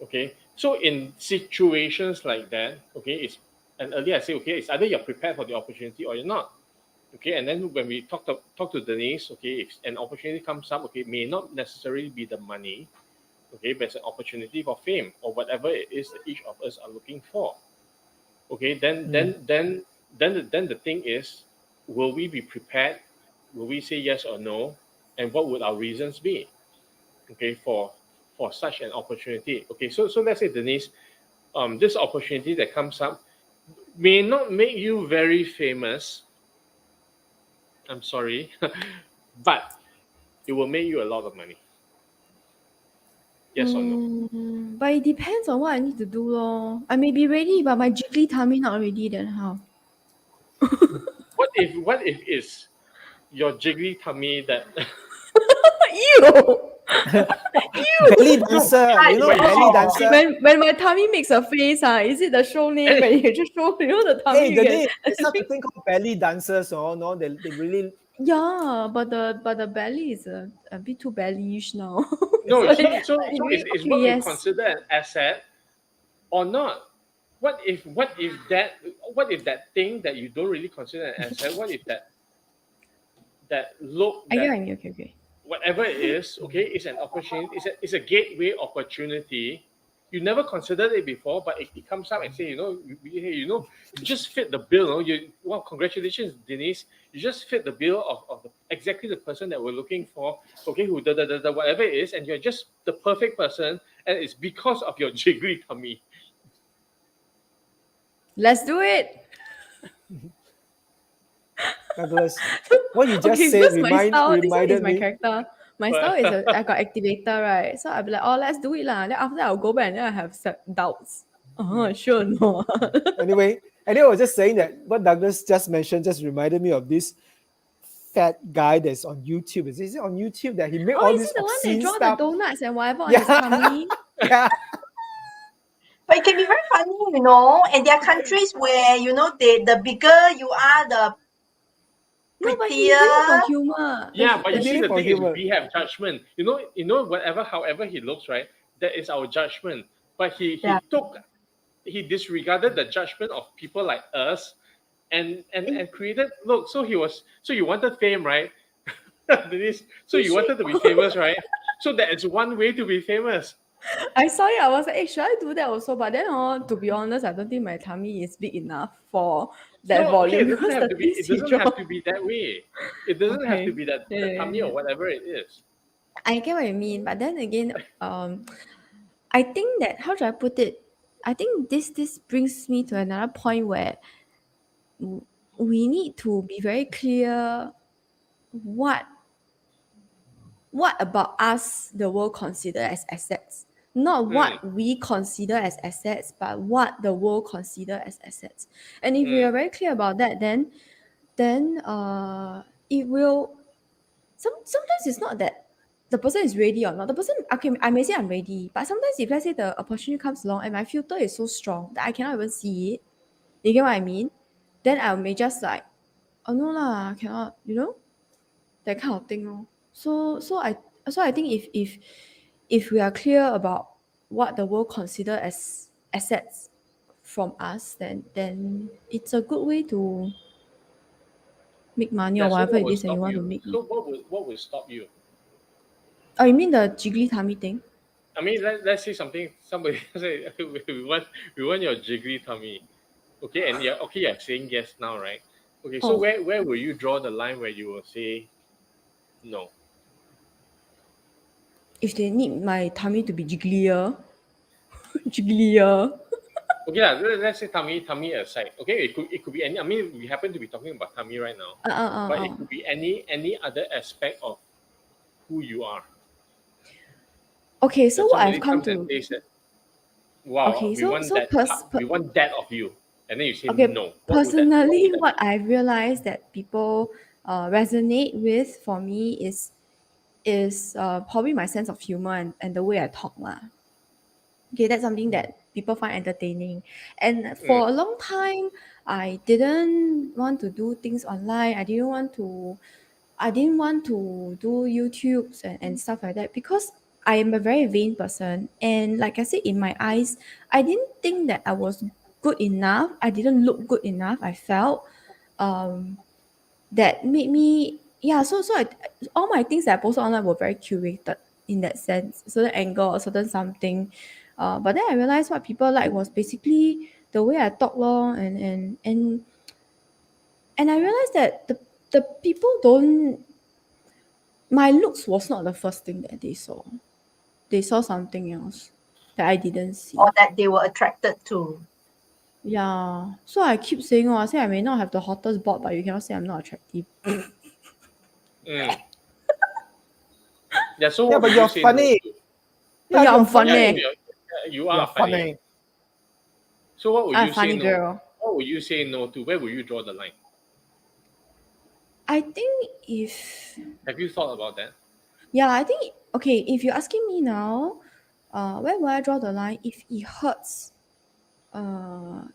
Okay, so in situations like that, okay, and earlier I say, okay, it's either you're prepared for the opportunity or you're not. Okay, and then when we talk to Denise, okay, if an opportunity comes up, okay, it may not necessarily be the money, okay, but it's an opportunity for fame or whatever it is that each of us are looking for. Okay, then the thing is, will we be prepared? Will we say yes or no? And what would our reasons be? Okay, for such an opportunity. Okay, so let's say, Denise, this opportunity that comes up may not make you very famous. I'm sorry, but it will make you a lot of money. Yes or no? But it depends on what I need to do, lor. I may be ready, but my jiggly tummy not ready. Then how? What if it's your jiggly tummy that? Ew. Belly dancer, belly dancer. When my tummy makes a face, is it the show name when you just show the tummy? Hey, there's such a thing called belly dancers, no? They really. Yeah, but the belly is a bit too bellyish now. No, so is what we consider an asset or not? What if that thing that you don't really consider an asset? What if that look? I get what you mean. Okay. Whatever it is, okay, it's an opportunity. It's a gateway opportunity. You never considered it before, but it comes up and say, you just fit the bill. Congratulations, Denise. You just fit the bill of exactly the person that we're looking for. Okay, who whatever it is, and you're just the perfect person, and it's because of your jiggly tummy. Let's do it. Douglas, what you just said reminded my me. character. My style is I got activator, right? So I'll be like, let's do it lah. Then after that, I'll go back and then I have doubts. Sure, no. Anyway, I was just saying that what Douglas just mentioned just reminded me of this fat guy that's on YouTube. Is it on YouTube that he made all this obscene stuff? Is it the one that draw the donuts and whatever on his tummy? Yeah. But it can be very funny, and there are countries where, the bigger you are, the no, but he's doing it for humor. Yeah, but you see, the thing is, we have judgment. Whatever, however he looks, right? That is our judgment. But he disregarded the judgment of people like us, and created. Look, so you wanted fame, right? So you wanted to be famous, right? So that is one way to be famous. I saw it. I was like, hey, should I do that also? But then, to be honest, I don't think my tummy is big enough for that No, okay, volume it doesn't because have the to be. things It he doesn't have draw. to be that way. It doesn't have to Okay. be that the Yeah, tummy yeah, or yeah. whatever it is. I get what you mean, but then again, I think that how should I put it? I think this brings me to another point where we need to be very clear what about us the world consider as assets, not what we consider as assets, but what the world consider as assets. And if we are very clear about that, then it will sometimes it's not that the person is ready or not. The person, okay, I may say I'm ready, but sometimes if let's say the opportunity comes along and my filter is so strong that I cannot even see it, you get what I mean? Then I may just like, oh no lah, cannot, that kind of thing. Oh. So I think if we are clear about what the world consider as assets from us, then it's a good way to make money Yeah. or So whatever what it will is that you stop want to you? make. So what will stop you? Oh, you mean the jiggly tummy thing? I mean, let's say somebody say we want your jiggly tummy, okay, and you're saying yes now, right? Okay, so Oh, where will you draw the line where you will say no? if they need my tummy to be jigglier, jigglier. Okay, let's say tummy aside. Okay, it could be any. I mean, we happen to be talking about tummy right now, but it could be any other aspect of who you are. Okay, so That what I've somebody come comes and to. says that, wow, Okay, we want so that we want that of you, and then you say okay, no. personally, What would what that be? I realized that people resonate with for me is probably my sense of humor and the way I talk lah. Okay, that's something that people find entertaining. And Mm, for a long time, I didn't want to do things online. I didn't want to do YouTubes and stuff like that because I am a very vain person. And like I said, in my eyes, I didn't think that I was good enough. I didn't look good enough. I felt um, that made me, yeah. So all my things that I posted online were very curated in that sense, certain angle or certain something. But then I realized what people like was basically the way I talk, lor, and I realized that the people don't. My looks was not the first thing that they saw. They saw something else that I didn't see. Or that they were attracted to. Yeah. So I keep saying, I say I may not have the hottest bod, but you cannot say I'm not attractive. mm. Yeah. So Yeah, what but would you're you say no funny. to? But yeah, I'm funny. Yeah, funny. you You're are funny. funny. So what would I'm a you say funny no? girl. What would you say no to? Where will you draw the line? I think if Have you thought about that? yeah, I think okay, if you're asking me now, where will I draw the line if it hurts?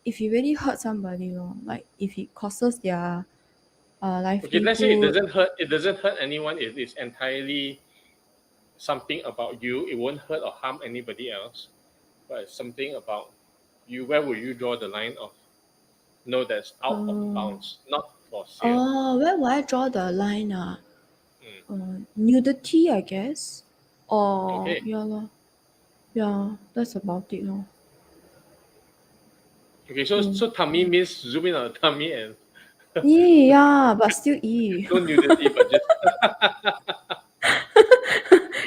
If it really hurts somebody, like if it causes their Okay, let's say it livelihood. doesn't hurt. It doesn't hurt anyone. It is entirely something about you. It won't hurt or harm anybody else. But it's something about you. Where will you draw the line of no? That's out of bounds, not for sale. Where will I draw the line? Mm. Nudity, I guess. Or Okay. yeah, lor. Yeah, that's about it, lor. Okay. So tummy means zoom in on the tummy and Yeah, but still no nudity, but just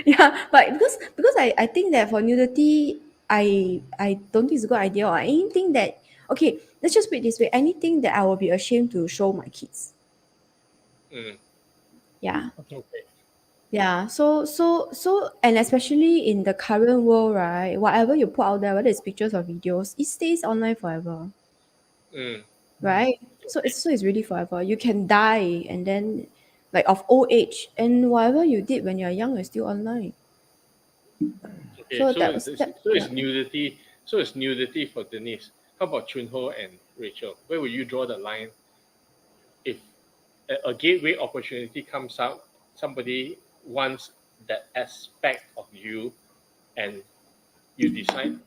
yeah, but because I think that for nudity, I don't think it's a good idea or anything that okay, let's just put it this way, anything that I will be ashamed to show my kids. mm. Yeah. Okay. Yeah. So and especially in the current world, right? Whatever you put out there, whether it's pictures or videos, it stays online forever. Mm. Right? So it's really forever. You can die and then like of old age and whatever you did when you're young is still online. Okay. So So that it's, was that so yeah. it's nudity. So it's nudity for Denise. How about Chunho and Rachel? Where will you draw the line if a gateway opportunity comes out? Somebody wants that aspect of you, and you decide,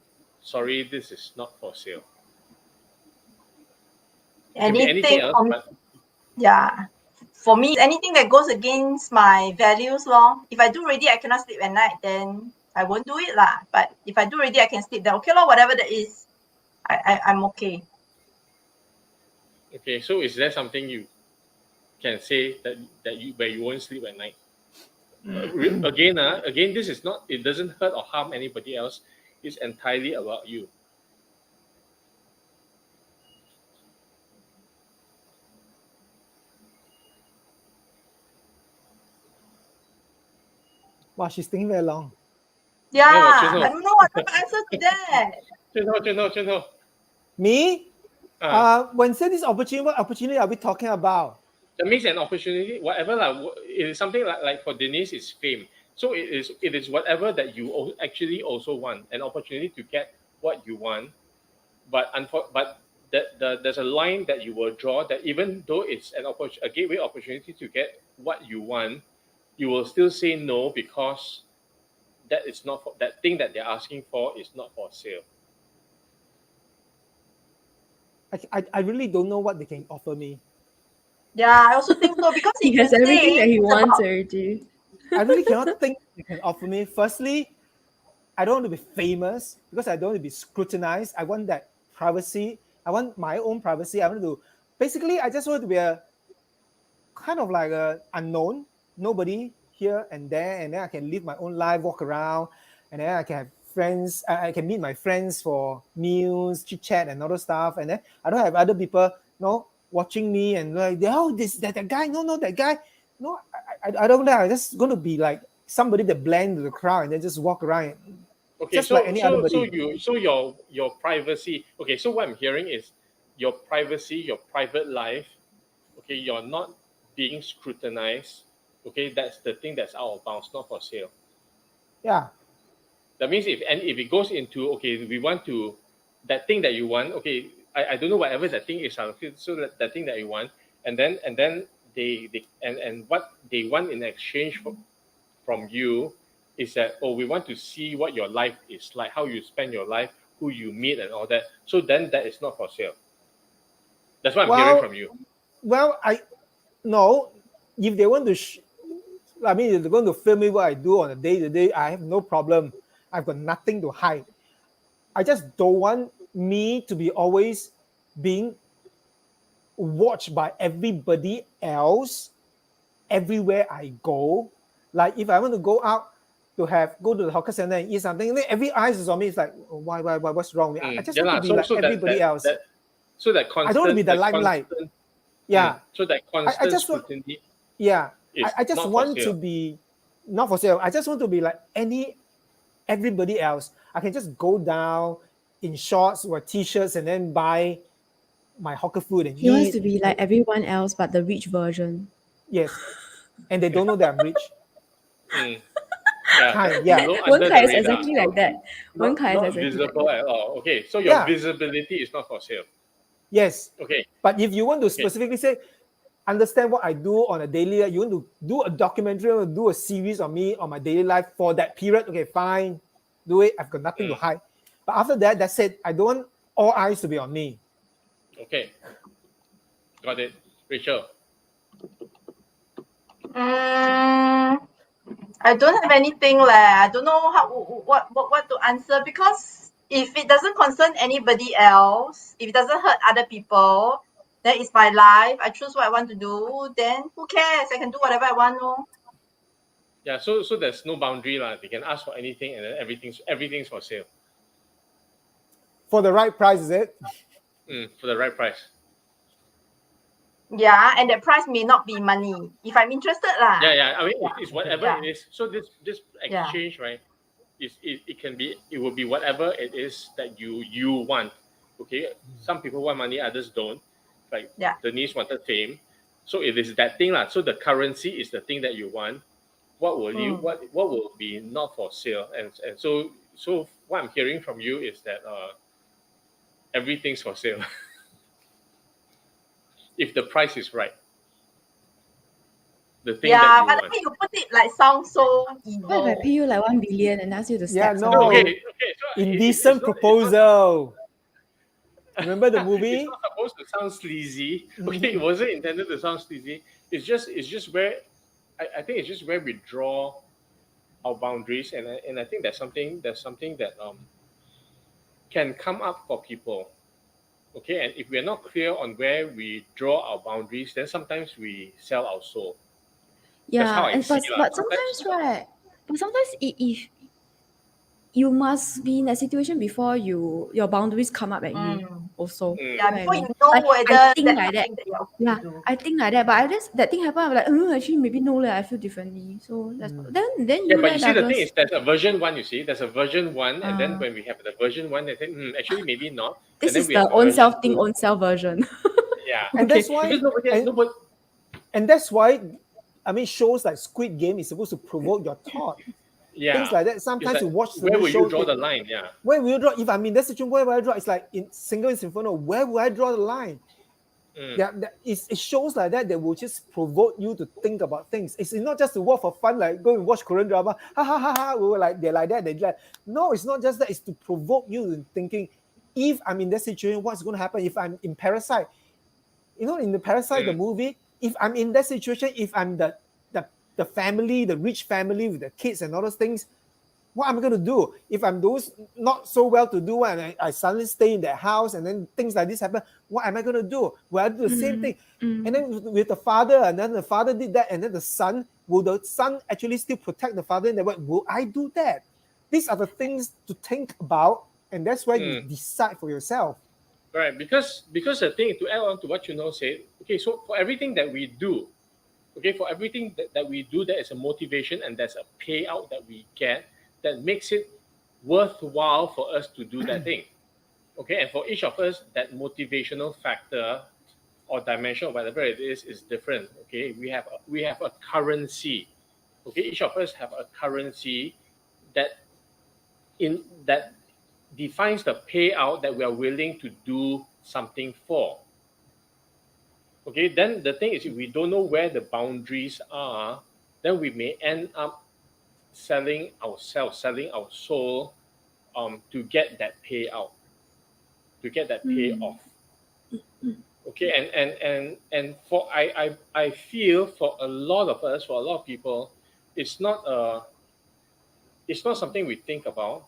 sorry, this is not for sale. It can be anything Anything else, from but yeah. For me, anything that goes against my values, lor. If I do already, I cannot sleep at night, then I won't do it lah. But if I do already, I can sleep there. Okay lor, whatever that is, I'm okay. Okay, so is there something you can say that you where you won't sleep at night? Again, this is not. It doesn't hurt or harm anybody else. It's entirely about you. Wow, she's thinking very long. Yeah, Chin Ho. I don't know what to answer to that. Chin Ho. Me? Ah. When say this opportunity, what opportunity are we talking about? That means an opportunity, whatever it is something like for Denise, it's fame. So it is whatever that you actually also want, an opportunity to get what you want. But there's a line that you will draw that even though it's a gateway opportunity to get what you want, you will still say no because that is not that thing that they're asking for is not for sale. I really don't know what they can offer me. Yeah, I also think so because He has everything that he wants already. I really cannot think they can offer me. Firstly, I don't want to be famous because I don't want to be scrutinized. I want that privacy. I want my own privacy. I just want to be a kind of like a unknown, nobody here and there, and then I can live my own life, walk around, and then I can have friends. I can meet my friends for meals, chit chat, and other stuff. And then I don't have other people, watching me and like, that guy, no, that guy, no, I don't know. I'm just going to be like somebody that blend into the crowd and then just walk around. Okay, just like any other buddy. So your privacy. Okay, so what I'm hearing is your privacy, your private life. Okay, you're not being scrutinized. Okay, that's the thing that's out of bounds, not for sale. Yeah. That means if it goes into we want to that thing that you want. Okay, I don't know whatever that thing is. So that thing that you want, and then they what they want in exchange from you is that we want to see what your life is like, how you spend your life, who you meet, and all that. So then that is not for sale. That's what I'm hearing from you. Well, if they want to, if they're going to film me what I do on a day-to-day, I have no problem. I've got nothing to hide. I just don't want me to be always being watched by everybody else everywhere I go. Like if I want to go out to go to the hawker center and eat something, then every eyes is on me. It's like, why, what's wrong with me? I just want to be like everybody else. So that constant, I don't want to be the limelight. Yeah. So that constant scrutiny. Yeah. I just want to be not for sale. I just want to be like everybody else. I can just go down in shorts or t-shirts and then buy my hawker food and eat. He wants to be like everyone else but the rich version. Yes. And they don't know that I'm rich. Yeah. Wen Kai is exactly like that. Wen Kai is not exactly visible like at all. Okay, so your visibility is not for sale. Yes. Okay. But if you want to specifically say, understand what I do on a daily life, you want to do a documentary or do a series on me on my daily life for that period, okay, fine. Do it. I've got nothing to hide. But after that, that's it. I don't want all eyes to be on me. Okay. Got it. Rachel. I don't have anything I don't know what to answer because if it doesn't concern anybody else, if it doesn't hurt other people, then it's my life. I choose what I want to do. Then who cares? I can do whatever I want. No. Yeah. So there's no boundary lah. They can ask for anything, and then everything's for sale. For the right price, is it? For the right price. Yeah, and the price may not be money. If I'm interested lah. Yeah. I mean, it's whatever it is. So this exchange, right? It will be whatever it is that you want. Okay. Some people want money, others don't. Like Denise wanted fame. So it is that thing lah. So the currency is the thing that you want. What will what will be not for sale? And so what I'm hearing from you is that everything's for sale. If the price is right. The thing that you but want. the way you put it like sounds so evil. What if I pay you like 1 billion and ask you to step no. Okay. So indecent proposal. Remember the movie? It's not supposed to sound sleazy. Okay, it wasn't intended to sound sleazy. It's just where I think it's just where we draw our boundaries, and I think that's something that can come up for people. Okay, and if we're not clear on where we draw our boundaries, then sometimes we sell our soul. That's how Yeah, I and see but it. sometimes right, but sometimes if you must be in a situation before your boundaries come up at you also. Yeah, Right, before you you know? know I whether think that's like that. something that you're okay Yeah, to do. I think like that. But I just that thing happened, I'm like, actually maybe no, I feel differently. So that's then Yeah, you but let you see, the thing Douglas. is, there's a version 1. You see, there's a version 1, and then Uh, when we have the version 1, they say, actually maybe not, and this then is we the have a own version self thing, 2. own self version. Yeah, And that's Okay. why, because and, nobody. and that's why, I mean, shows like Squid Game is supposed to provoke your thought. Things Yeah, like that. it's Sometimes like, you watch where certain will you shows. draw the line? Yeah. Where will you draw? If I'm in that situation, where will I draw? It's like in Single Inferno. Where will I draw the line? It shows like that will just provoke you to think about things. It's not just to watch for fun, like go and watch Korean drama. Ha ha ha ha. We were like they're like that. They're like, no, it's not just that. It's to provoke you in thinking. If I'm in that situation, what's going to happen? If I'm in Parasite, in the Parasite, the movie, if I'm in that situation, if I'm the family, the rich family with the kids and all those things, what am I going to do? If I'm those not so well to do and I suddenly stay in that house and then things like this happen, what am I going to do? Will I do the same thing? And then with the father, and then the father did that, and then the son, will the son actually still protect the father in that way? Will I do that? These are the things to think about, and that's where you decide for yourself. Right, because the thing, to add on to what said, okay, so for everything that we do, for everything that we do, there is a motivation and there's a payout that we get that makes it worthwhile for us to do that thing. Okay, and for each of us, that motivational factor or dimension or whatever it is different. Okay, we have a currency. Okay, each of us have a currency that defines the payout that we are willing to do something for. Okay, then the thing is, if we don't know where the boundaries are, then we may end up selling ourselves, selling our soul, to get that payout, to get that payoff. Okay, and for I feel for a lot of us, for a lot of people, it's not something we think about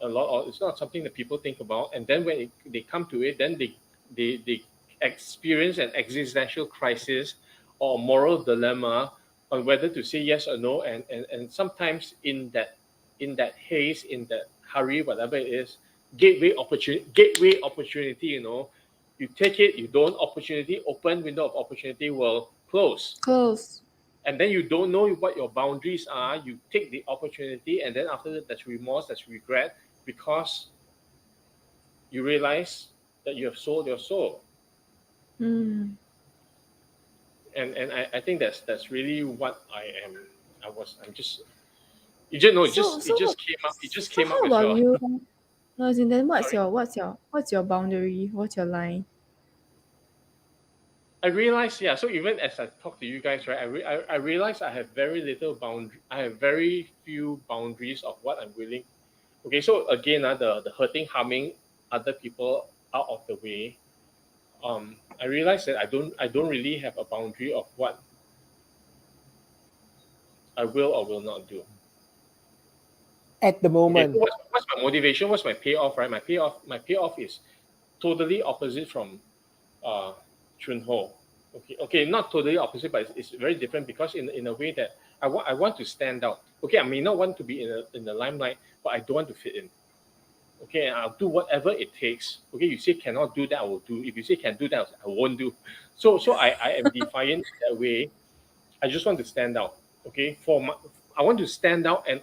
a lot, or it's not something that people think about, and then when they come to it, then they experience an existential crisis or moral dilemma on whether to say yes or no, and sometimes in that haze, in that hurry, whatever it is, gateway opportunity, you take it, you don't, opportunity, open window of opportunity will close. Close. And then you don't know what your boundaries are. You take the opportunity, and then after that, there's remorse, there's regret, because you realize that you have sold your soul. And I think that's really what I'm just. You just know. It just came up. It just came up how as about well. you? No, as in then what's Sorry? your boundary? What's your line? I realize, yeah. So even as I talk to you guys, right, I realize I have very little boundary. I have very few boundaries of what I'm willing. Okay, so again, the hurting, harming other people out of the way. I realize that I don't really have a boundary of what I will or will not do. At the moment. Okay, so what's my motivation? What's my payoff? Right, my payoff is totally opposite from Chun Ho. Okay, not totally opposite, but it's very different, because in a way that I want to stand out. Okay, I may not want to be in the limelight, but I don't want to fit in. Okay, and I'll do whatever it takes. Okay, you say cannot do that, I will do. If you say can do that, I won't do. So I am defiant that way. I just want to stand out. Okay, I want to stand out, and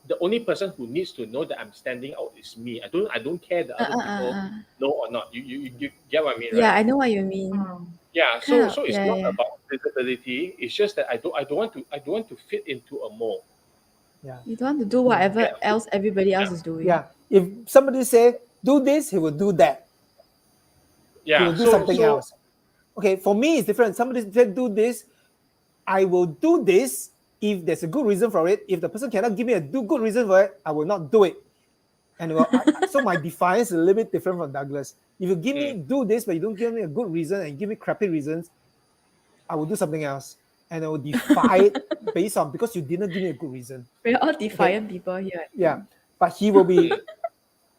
the only person who needs to know that I'm standing out is me. I don't care that other people know or not. You get what I mean, right? Yeah, I know what you mean. Yeah, Kind so of, it's yeah, not yeah. about visibility. It's just that I don't want to fit into a mold. Yeah. You don't want to do whatever else everybody else Yeah. is doing. Yeah. If somebody say do this, he will do that. He Yeah, will do something else. Okay, for me it's different. Somebody said do this, I will do this if there's a good reason for it. If the person cannot give me a good reason for it, I will not do it. And so my defiance is a little bit different from Douglas. If you give me do this, but you don't give me a good reason and give me crappy reasons, I will do something else. and I will defy it based on because you didn't give me a good reason. We're all defiant people here. Yeah, but he will be.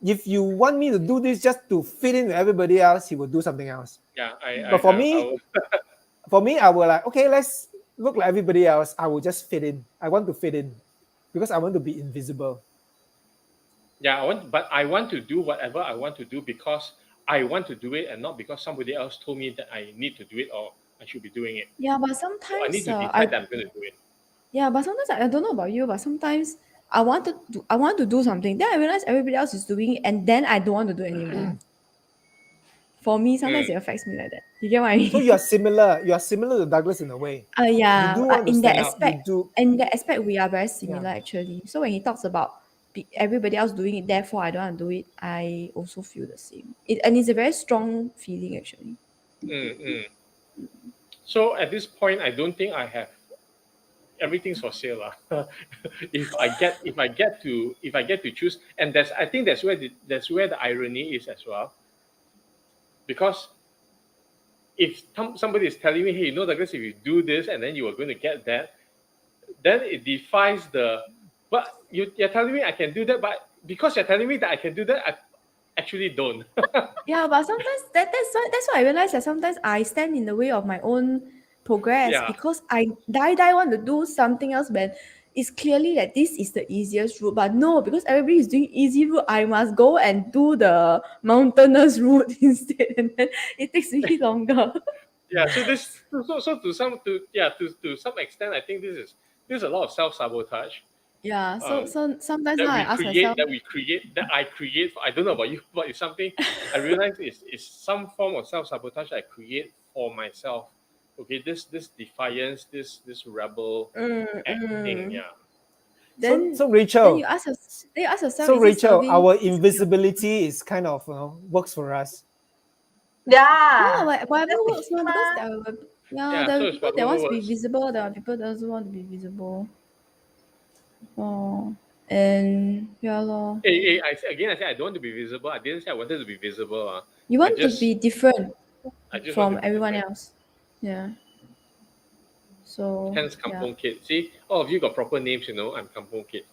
If you want me to do this just to fit in with everybody else, he will do something else. Yeah, But for me, I will like, okay, let's look like everybody else. I will just fit in. I want to fit in because I want to be invisible. yeah, I want to do whatever I want to do because I want to do it, and not because somebody else told me that I need to do it or I should be doing it. Yeah, but So I sometimes need to decide that I'm going to do it. yeah, but sometimes I don't know about you, but sometimes I want to do something, then I realize everybody else is doing it, and then I don't want to do it anymore. For me, sometimes it affects me like that. You get what I mean? So you are similar. You are similar to Douglas in a way. Yeah, You do want to in that stand out. aspect, You do. in that aspect, we are very similar Yeah. actually. So when he talks about everybody else doing it, therefore I don't want to do it, I also feel the same. And it's a very strong feeling actually. So at this point, I don't think I have everything's for sale. if I get to choose, and I think that's where the irony is as well. Because if somebody is telling me, hey, Douglas, if you do this and then you are going to get that, then it defies but you're telling me I can do that, but because you're telling me that I can do that, I actually don't. Yeah, but sometimes that's why I realize that sometimes I stand in the way of my own progress because I die want to do something else, but it's clearly that this is the easiest route. But no, because everybody is doing easy route, I must go and do the mountainous route instead, and then it takes me longer. Yeah, so to some extent, I think this is a lot of self-sabotage. Yeah, so sometimes that now I ask myself, I create. I don't know about you, but it's something I realize is some form of self-sabotage I create for myself. Okay, this defiance, this rebel acting, yeah. Then, so Rachel, then you ask yourself. So is it Rachel, serving- our invisibility is kind of works for us. Yeah. whatever works, no, because there so are it's people that whatever wants to be works. visible, there are people that doesn't want to be visible. Oh, and yeah, lor. I said I don't want to be visible. I didn't say I wanted to be visible. You want to be different I just want from to be everyone different. else. Yeah. So Hence yeah. Kampong Kid. See, all of you got proper names, I'm Kampong Kid.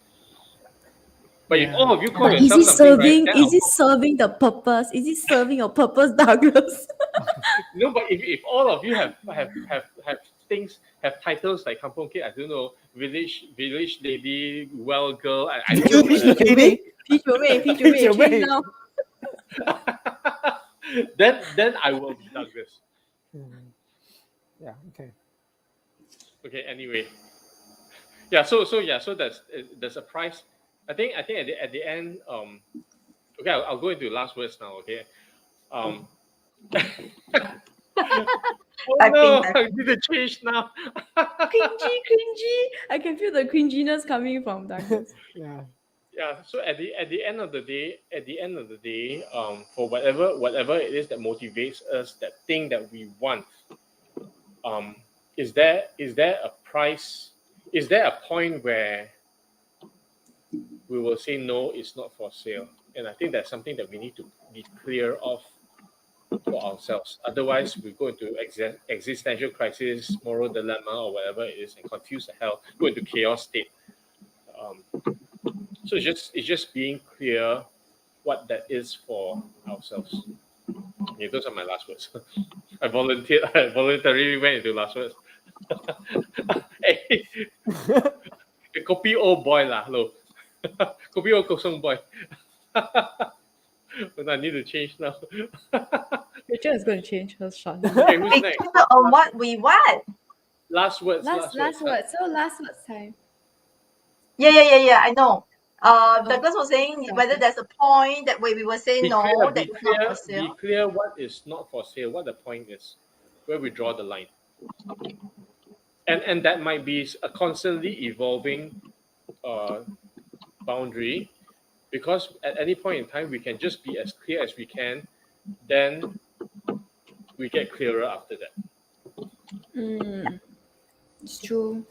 But if Yeah. all of you call But is yourself it something, serving? right, then Is it serving the purpose? Is it serving your purpose, Douglas? no, but if all of you have things, have titles like Kampong Kid, I don't know, village lady, well girl, I don't know. change now. Then I will be Douglas. Yeah. Okay. Okay. Anyway. Yeah. So there's a price. I think at the end. Okay. I'll go into last words now. Okay. Oh no! I need to change now. Cringy. I can feel the cringiness coming from Douglas. Yeah. Yeah. So at the end of the day, for whatever it is that motivates us, that thing that we want, is there a price? Is there a point where we will say no, it's not for sale? And I think that's something that we need to be clear of for ourselves. Otherwise, we go into existential crisis, moral dilemma, or whatever it is, and confuse the hell, go into chaos state. So it's just being clear what that is for ourselves. Okay, those are my last words. I voluntarily went into last words. Hey, kopi old boy lah, hello. Kopi old kosong boy. But I need to change now. Rachel is going to change her shot. Okay, who's Be next? clear on what we want. Last words. Last word. So last words time. Yeah. I know. Douglas was saying whether there's a point that way we will say no, that it's not for Be sale. clear what is not for sale, what the point is, where we draw the line. And that might be a constantly evolving boundary, because at any point in time we can just be as clear as we can, then we get clearer after that. It's true.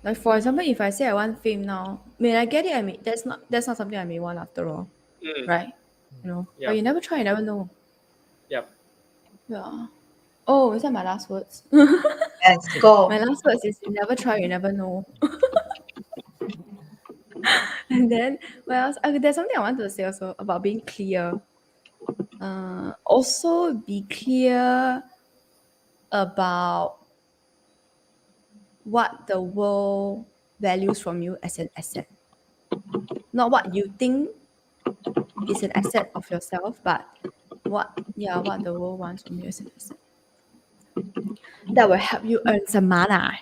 Like for example, if I say I want fame now, when I get it, that's not something I may want after all, right? Yeah. But you never try, you never know. Yep. Yeah. Oh, is that my last words? Let's go. My last words is you never try, you never know. And then what else? There's something I wanted to say also about being clear. Also be clear about what the world values from you as an asset. Not what you think is an asset of yourself, but what the world wants from you as an asset. That will help you earn some mana.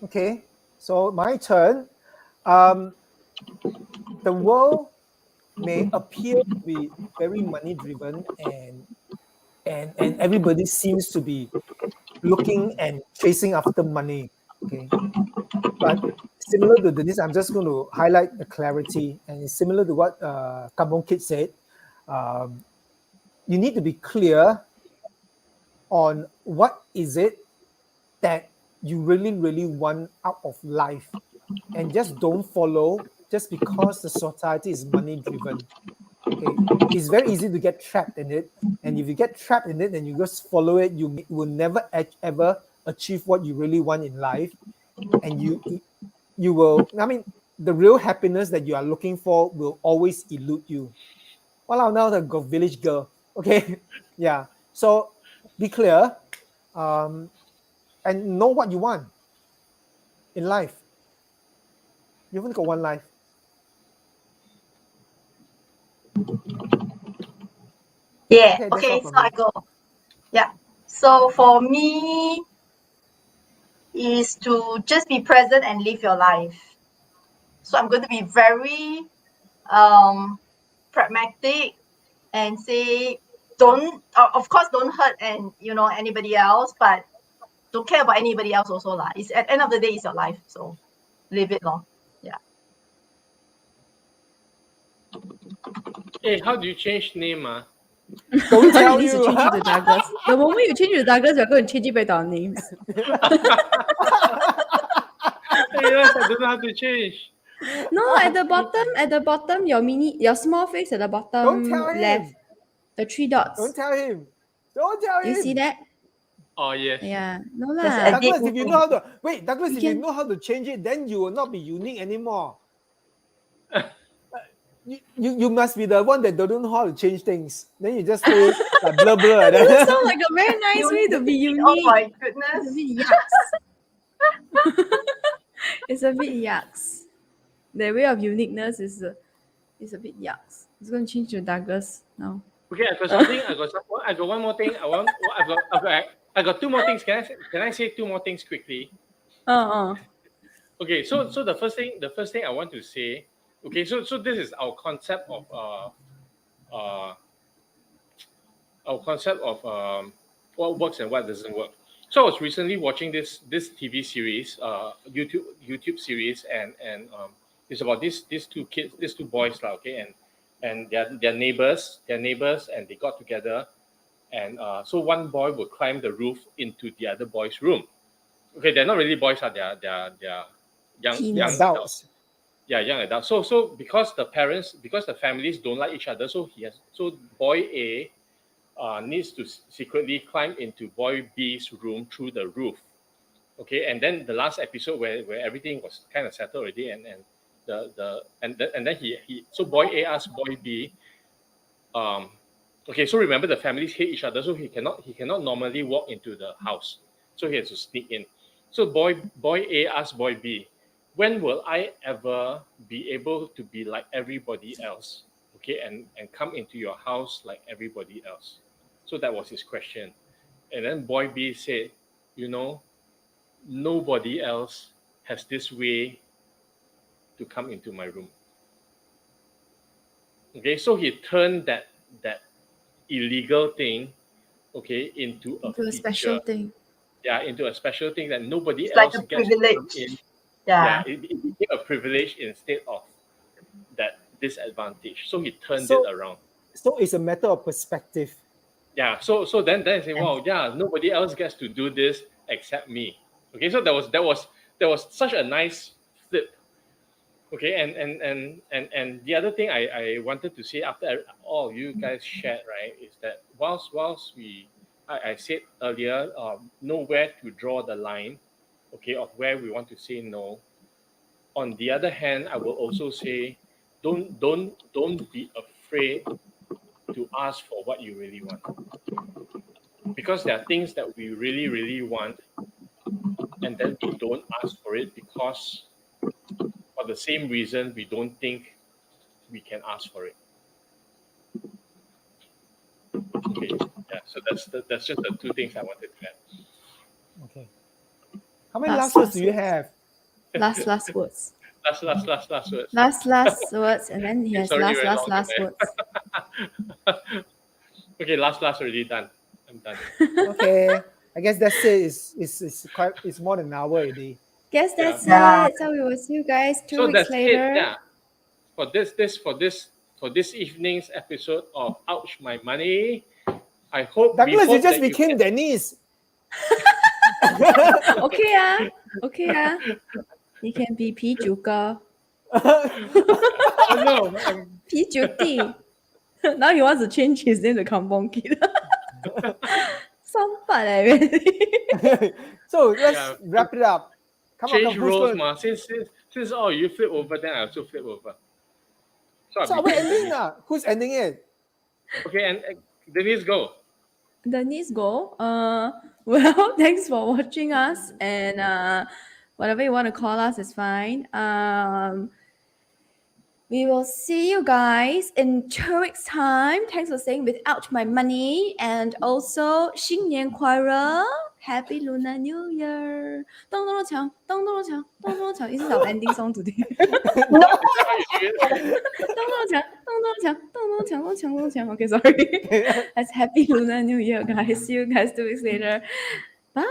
Okay, so my turn. The world may appear to be very money driven, and everybody seems to be looking and chasing after money. Okay, but similar to this, I'm just going to highlight the clarity, and it's similar to what Kampong Kid said. You need to be clear on what is it that you really want out of life, and just don't follow just because the society is money driven. Okay, it's very easy to get trapped in it, and if you get trapped in it and you just follow it, you will never ever achieve what you really want in life, and you will, I mean, the real happiness that you are looking for will always elude you. Well, now the village girl. Okay, yeah. So be clear, and know what you want in life. You've only got one life. Yeah. Okay, that's Okay, all so from me. I go. Yeah. So for me is to just be present and live your life. So I'm going to be very pragmatic and say don't of course don't hurt and anybody else, but don't care about anybody else also lah. It's at the end of the day it's your life, so live it long. Yeah. Hey, how do you change name? Don't You tell need to you. change it to Douglas. The moment you change it to Douglas, we're going to change it back to our names. Yes, I don't know how to change. No, at the bottom, your small face at the bottom Don't tell him. left, the three dots. Don't tell him. Don't tell him. Do you see that? Oh yes. Yeah, no Just lah. Douglas, if you know how to Douglas, You if you can- know how to change it, then you will not be unique anymore. You must be the one that don't know how to change things. Then you just say like blah blah. Like That that. sounds like a very nice way to be unique. Oh my It's a goodness. bit yucks. It's a bit yucks. The way of uniqueness is a bit yucks. It's going to change to Douglas now. Okay, I got something. I got one more thing. I got two more things. Can I say two more things quickly? Okay, so the first thing I want to say. Okay, so this is our concept of what works and what doesn't work. So I was recently watching this TV series, YouTube series, and it's about these two kids, these two boys, okay, and they're neighbors, and they got together, and so one boy would climb the roof into the other boy's room. Okay, they're not really boys, they're young adults. Yeah, young adults. So because the families don't like each other, so boy A needs to secretly climb into boy B's room through the roof. Okay, and then the last episode where everything was kind of settled already, and then he so boy A asked boy B, okay, so remember the families hate each other, so he cannot normally walk into the house, so he has to sneak in. So boy A asked boy B, when will I ever be able to be like everybody else? Okay, and come into your house like everybody else. So that was his question. And then boy B said, nobody else has this way to come into my room. Okay, so he turned that illegal thing, okay, into a special thing. Yeah, into a special thing that nobody It's else like a gets privilege. to come in. Yeah. It became a privilege instead of that disadvantage. So he turned it around. So it's a matter of perspective. Yeah. So then I say, wow, yeah, nobody else gets to do this except me. Okay. So that was such a nice flip Okay, and the other thing I wanted to say after all you guys shared, right, is that whilst I said earlier, know where to draw the line, okay, of where we want to say no. On the other hand, I will also say, don't be afraid to ask for what you really want, because there are things that we really really want, and then we don't ask for it because for the same reason we don't think we can ask for it. Okay, yeah. So that's just the two things I wanted to add. Okay. How many Last last words do you have? Last words. Last words. Last words, and then he has Sorry, very long last today. words. Okay, last already done. I'm done. Okay. I guess that's it. It's more than an hour already. Guess that's Yeah. it. So we will see you guys 2 So weeks that's later. it. Yeah. For this evening's episode of Ouch My Money, I hope Douglas, we you hope just that became you Denise. Okay, you can be 啤酒哥 Oh no. 啤酒弟 Now he wants to change his name to Kampong Kid. Sampat really. So let's Yeah. wrap it up. Come on, change who's roles, going? ma. Since all you flip over, then I also flip over. So I'll we're be ending Denise. now. Who's ending it? Okay, and Denise, go. Denise go. Well, thanks for watching us, and whatever you want to call us is fine. We will see you guys in 2 weeks' time. Thanks for staying with Ouch My Money, and also 新年快乐, Happy Lunar New Year. 咚咚咚锵，咚咚咚锵，咚咚咚锵. This is our ending song today. Is that how you do it? 咚咚锵，咚咚锵，咚咚锵，咚锵，咚锵. Okay, sorry. That's Happy Lunar New Year, guys. See you guys 2 weeks later. Bye.